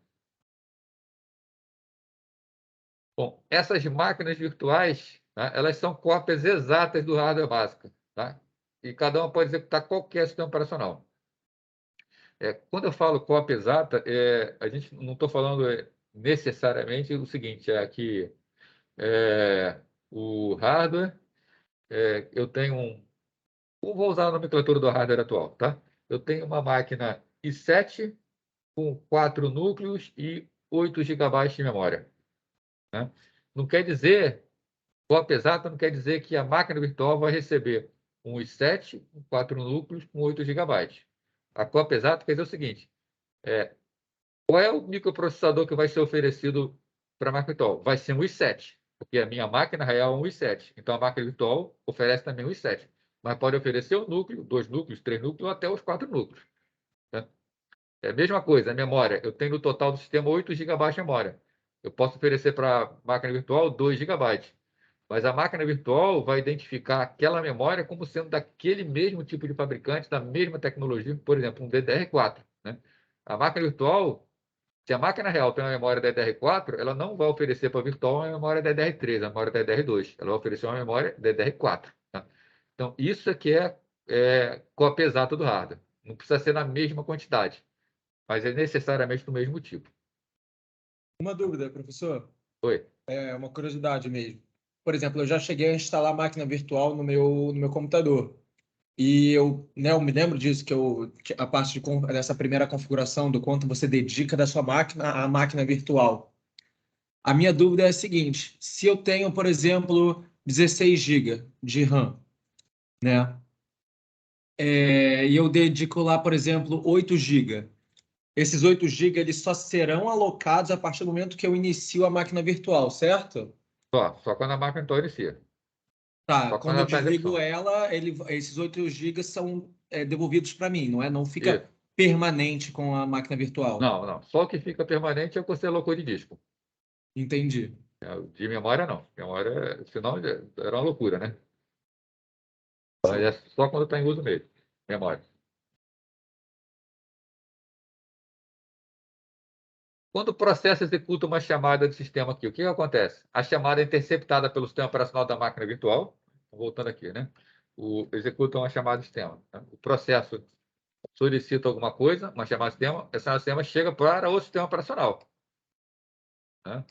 S1: Bom, essas máquinas virtuais, tá? Elas são cópias exatas do hardware básico. Tá? E cada uma pode executar qualquer sistema operacional. Quando eu falo cópia exata, a gente não estou falando necessariamente o seguinte, é que o hardware, eu tenho vou usar a nomenclatura do hardware atual, tá? Eu tenho uma máquina i7 com 4 núcleos e 8 GB de memória, né? Não quer dizer, cópia exata não quer dizer que a máquina virtual vai receber um i7 com 4 núcleos com 8 GB. A cópia exata quer dizer o seguinte, qual é o microprocessador que vai ser oferecido para a máquina virtual? Vai ser um i7, porque a minha máquina real é um i7. Então, a máquina virtual oferece também um i7. Mas pode oferecer um núcleo, 2 núcleos, 3 núcleos, ou até os 4 núcleos. Né? É a mesma coisa, a memória. Eu tenho no total do sistema 8 GB de memória. Eu posso oferecer para a máquina virtual 2 GB. Mas a máquina virtual vai identificar aquela memória como sendo daquele mesmo tipo de fabricante, da mesma tecnologia, por exemplo, um DDR4. Né? A máquina virtual, se a máquina real tem uma memória DDR4, ela não vai oferecer para a virtual uma memória DDR3, uma memória DDR2. Ela vai oferecer uma memória DDR4. Tá? Então, isso aqui é cópia exata do hardware. Não precisa ser na mesma quantidade, mas é necessariamente do mesmo tipo.
S4: Uma dúvida, professor.
S1: Oi.
S4: É uma curiosidade mesmo. Por exemplo, eu já cheguei a instalar máquina virtual no meu computador. E eu me lembro disso, que a parte dessa primeira configuração, do quanto você dedica da sua máquina à máquina virtual. A minha dúvida é a seguinte: se eu tenho, por exemplo, 16 GB de RAM, né? E eu dedico lá, por exemplo, 8 GB. Esses 8 GB eles só serão alocados a partir do momento que eu inicio a máquina virtual, certo?
S1: Só quando a máquina virtual inicia.
S4: Tá,
S1: Só
S4: quando eu
S1: ela tá em
S4: desligo
S1: execução.
S4: ela, esses 8 GB são devolvidos para mim, não é? Não fica permanente com a máquina virtual.
S1: Não, não. Só o que fica permanente é o que você alocou de disco.
S4: Entendi.
S1: De memória, não. Memória, senão era uma loucura, né? Mas é só quando está em uso mesmo. Memória. Quando o processo executa uma chamada de sistema aqui, o que acontece? A chamada é interceptada pelo sistema operacional da máquina virtual. Voltando aqui, né? Executa uma chamada de sistema. Né? O processo solicita alguma coisa, uma chamada de sistema, essa sistema chega para o sistema operacional. Né?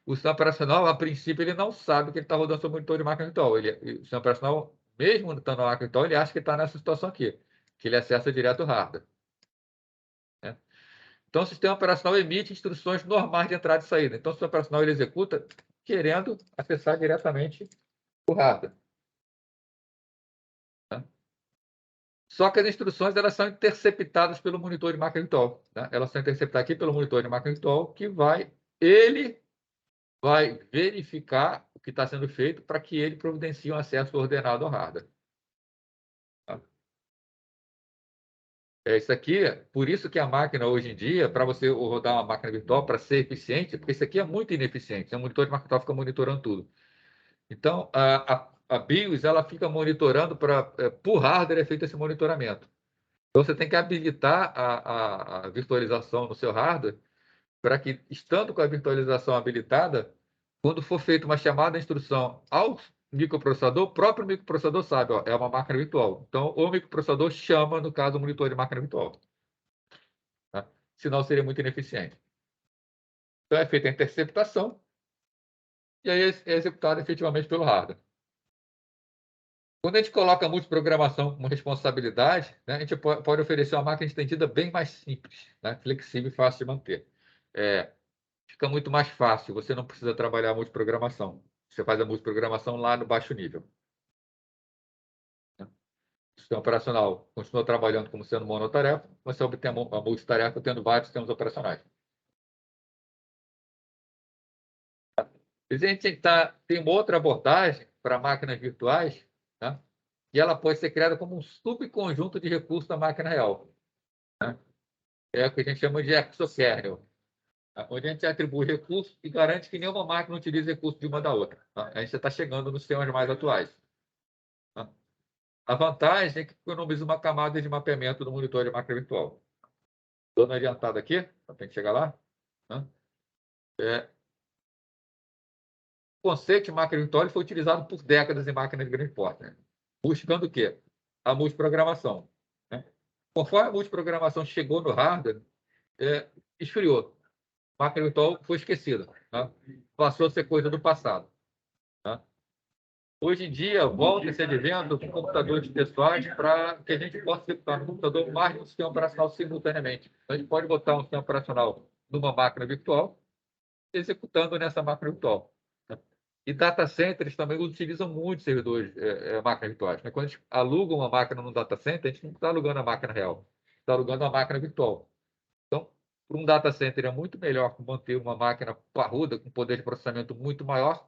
S1: O sistema operacional, a princípio, ele não sabe que ele está rodando seu monitor de máquina virtual. O sistema operacional, mesmo estando na máquina virtual, ele acha que está nessa situação aqui, que ele acessa direto o hardware. Né? Então, o sistema operacional emite instruções normais de entrada e saída. Então, o sistema operacional ele executa querendo acessar diretamente o hardware. Né? Só que as instruções elas são interceptadas pelo monitor de máquina virtual. Né? Elas são interceptadas aqui pelo monitor de máquina virtual, que ele vai verificar o que está sendo feito para que ele providencie um acesso ordenado ao hardware. Tá? Isso aqui, por isso que a máquina hoje em dia, para você rodar uma máquina virtual, para ser eficiente, porque isso aqui é muito ineficiente, o monitor de máquina virtual fica monitorando tudo. Então, a BIOS ela fica monitorando por hardware é feito esse monitoramento. Então, você tem que habilitar a virtualização no seu hardware para que, estando com a virtualização habilitada, quando for feita uma chamada de instrução ao microprocessador, o próprio microprocessador sabe, ó, é uma máquina virtual. Então, o microprocessador chama, no caso, o monitor de máquina virtual. Tá? Senão, seria muito ineficiente. Então, é feita a interceptação e aí é executado efetivamente pelo hardware. Quando a gente coloca a multiprogramação como responsabilidade, né, a gente pode oferecer uma máquina estendida bem mais simples, né, flexível e fácil de manter. Fica muito mais fácil, você não precisa trabalhar a multiprogramação. Você faz a multiprogramação lá no baixo nível. O sistema operacional continua trabalhando como sendo monotarefa, você obtém a multitarefa tendo vários sistemas operacionais. A gente tem uma outra abordagem para máquinas virtuais, né? E ela pode ser criada como um subconjunto de recursos da máquina real. Né? É o que a gente chama de exokernel, onde a gente atribui recursos e garante que nenhuma máquina utilize recursos de uma da outra. Tá? A gente está chegando nos sistemas mais atuais. Tá? A vantagem é que economiza uma camada de mapeamento do monitor de máquina virtual. Dando adiantado aqui, para a gente chegar lá. Né? O conceito de máquina virtual foi utilizado por décadas em máquinas de grande porte. Né? Buscando o quê? A multiprogramação. Né? Conforme a multiprogramação chegou no hardware, esfriou. A máquina virtual foi esquecida. Tá? Passou a ser coisa do passado. Tá? Hoje em dia, volta a ser advento com computadores pessoais para que a gente possa executar no computador mais de um sistema operacional simultaneamente. Então, a gente pode botar um sistema operacional numa máquina virtual, executando nessa máquina virtual. Tá? E data centers também utilizam muito servidores, máquinas virtuais. Né? Quando a gente aluga uma máquina no data center, a gente não está alugando a máquina real, está alugando a máquina virtual. Então, para um data center é muito melhor manter uma máquina parruda, com poder de processamento muito maior,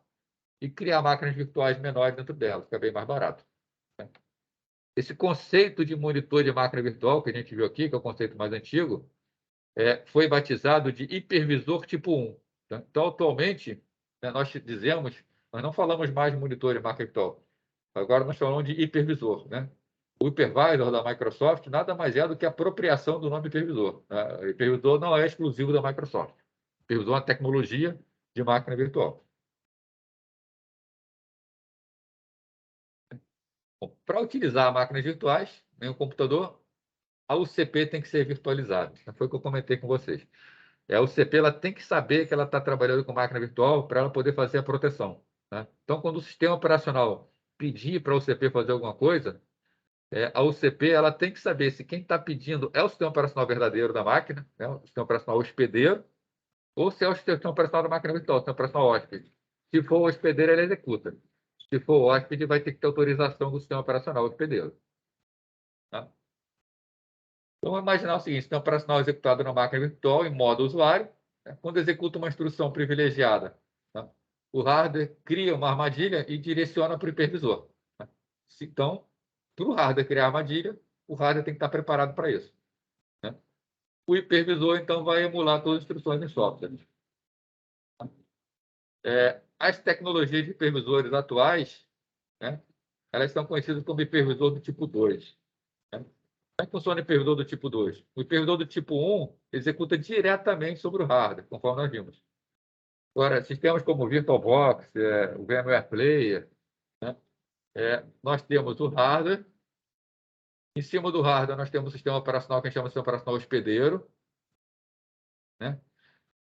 S1: e criar máquinas virtuais menores dentro dela, fica bem mais barato. Né? Esse conceito de monitor de máquina virtual, que a gente viu aqui, que é o conceito mais antigo, foi batizado de hipervisor tipo 1. Tá? Então, atualmente, né, nós não falamos mais de monitor de máquina virtual. Agora nós falamos de hipervisor. Né? O hypervisor da Microsoft nada mais é do que a apropriação do nome hipervisor. Tá? O hipervisor não é exclusivo da Microsoft. O hipervisor é uma tecnologia de máquina virtual. Para utilizar máquinas virtuais em um computador, a UCP tem que ser virtualizada. Foi o que eu comentei com vocês. A UCP ela tem que saber que ela está trabalhando com máquina virtual para ela poder fazer a proteção. Né? Então, quando o sistema operacional pedir para a UCP fazer alguma coisa, a UCP ela tem que saber se quem está pedindo é o sistema operacional verdadeiro da máquina, né? O sistema operacional hospedeiro, ou se é o sistema operacional da máquina virtual, o sistema operacional hóspede. Se for o hospedeiro, ele executa. Se for o hóspede, vai ter que ter autorização do sistema operacional hospedeiro. Tá? Então, vamos imaginar o seguinte: sistema operacional executado na máquina virtual em modo usuário, né? Quando executa uma instrução privilegiada, tá? O hardware cria uma armadilha e direciona para o hipervisor. Tá? Então, para o hardware criar armadilha, o hardware tem que estar preparado para isso. Né? O hipervisor, então, vai emular todas as instruções em software. As tecnologias de hipervisores atuais, né, elas são conhecidas como hipervisor do tipo 2. Né? Como é que funciona o hipervisor do tipo 2? O hipervisor do tipo 1 executa diretamente sobre o hardware, conforme nós vimos. Agora, sistemas como o VirtualBox, o VMware Player, né, nós temos o hardware. Em cima do hardware, nós temos um sistema operacional que a gente chama de sistema operacional hospedeiro. Né?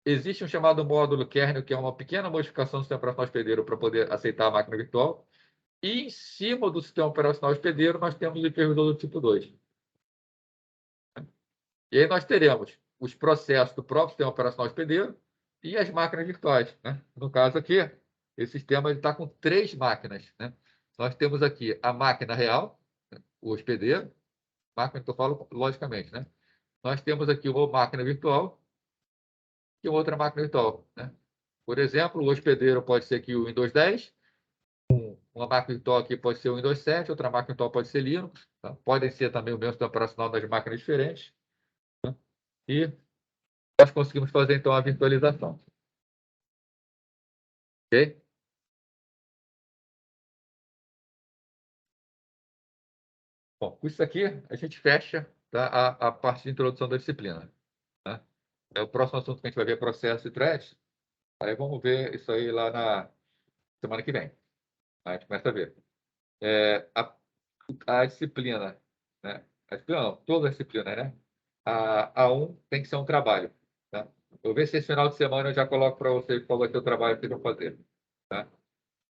S1: Existe um chamado módulo kernel, que é uma pequena modificação do sistema operacional hospedeiro para poder aceitar a máquina virtual. E em cima do sistema operacional hospedeiro, nós temos o hipervisor do tipo 2. E aí nós teremos os processos do próprio sistema operacional hospedeiro e as máquinas virtuais. Né? No caso aqui, esse sistema está com 3 máquinas. Né? Nós temos aqui a máquina real, o hospedeiro, máquina que eu falo logicamente. Né? Nós temos aqui uma máquina virtual e outra máquina virtual. Né? Por exemplo, o hospedeiro pode ser aqui o Windows 10, uma máquina virtual aqui pode ser o Windows 7, outra máquina virtual pode ser Linux. Tá? Podem ser também o mesmo sistema operacional das máquinas diferentes. Né? E nós conseguimos fazer, então, a virtualização. Ok? Bom, com isso aqui, a gente fecha, tá, a parte de introdução da disciplina. Né? O próximo assunto que a gente vai ver é processo e threads. Aí vamos ver isso aí lá na semana que vem. A gente começa a ver. A disciplina, né? A disciplina não, todas as disciplinas, né? A 1 tem que ser um trabalho. Tá? Eu ver se esse final de semana eu já coloco para vocês qual vai ser o trabalho que vocês vão fazer. Tá?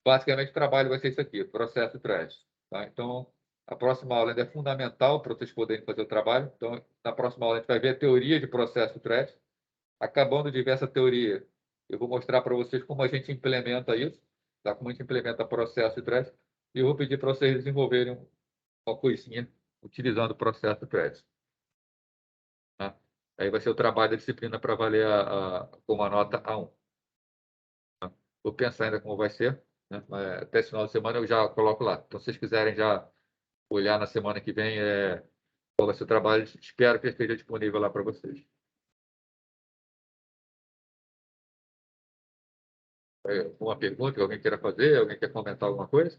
S1: Basicamente, o trabalho vai ser isso aqui, processo e threads. Tá? Então, a próxima aula ainda é fundamental para vocês poderem fazer o trabalho. Então, na próxima aula, a gente vai ver a teoria de processo e threads. Acabando de ver essa teoria, eu vou mostrar para vocês como a gente implementa isso, tá? Como a gente implementa processo e threads. E eu vou pedir para vocês desenvolverem uma coisinha utilizando o processo de threads. Tá? Aí vai ser o trabalho da disciplina para valer com a nota A1. Tá? Vou pensar ainda como vai ser. Né? Até esse final de semana eu já coloco lá. Então, se vocês quiserem já olhar na semana que vem qual vai ser o trabalho, espero que esteja disponível lá para vocês. Uma pergunta que alguém queira fazer? Alguém quer comentar alguma coisa?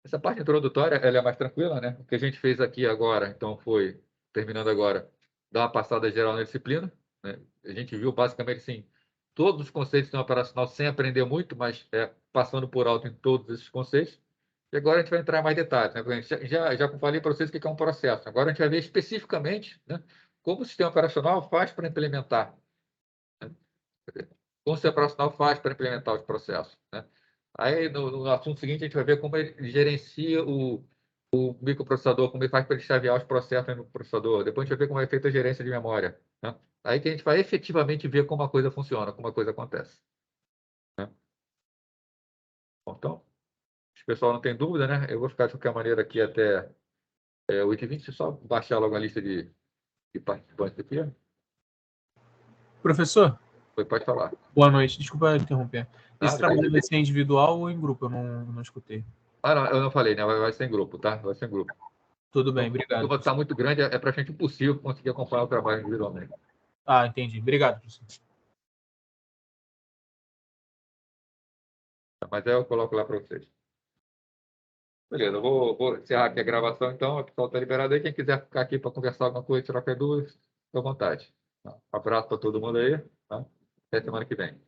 S1: Essa parte introdutória ela é mais tranquila, né? O que a gente fez aqui agora, então, foi, terminando agora, dar uma passada geral na disciplina. Né? A gente viu basicamente assim, todos os conceitos do sistema operacional sem aprender muito, mas passando por alto em todos esses conceitos. E agora a gente vai entrar em mais detalhes. Né? Já falei para vocês o que é um processo. Agora a gente vai ver especificamente, né, como o sistema operacional faz para implementar. Né? Como o sistema operacional faz para implementar os processos. Né? Aí, no assunto seguinte, a gente vai ver como ele gerencia o microprocessador, como ele faz para ele chavear os processos no processador. Depois a gente vai ver como é feita a gerência de memória. Né? Aí que a gente vai efetivamente ver como a coisa funciona, como a coisa acontece. Né? Bom, então, se o pessoal não tem dúvida, né? Eu vou ficar de qualquer maneira aqui até 8h20. Só baixar logo a lista de participantes aqui.
S5: Professor,
S1: Pode falar.
S5: boa noite. Desculpa interromper. Esse
S1: Nada,
S5: trabalho vai ser individual ou em grupo? Eu não escutei.
S1: Não, eu não falei, né? Vai ser em grupo, tá? Vai ser em grupo.
S5: Tudo bem,
S1: A
S5: obrigado.
S1: turma está muito grande, é praticamente impossível conseguir acompanhar o trabalho individualmente.
S5: Ah, entendi. Obrigado, professor.
S1: Mas aí eu coloco lá para vocês. Beleza, eu vou encerrar aqui a gravação, então. O pessoal está liberado aí. Quem quiser ficar aqui para conversar alguma coisa, tirar qualquer dúvida, fique à vontade. Um abraço para todo mundo aí. Tá? Até semana que vem.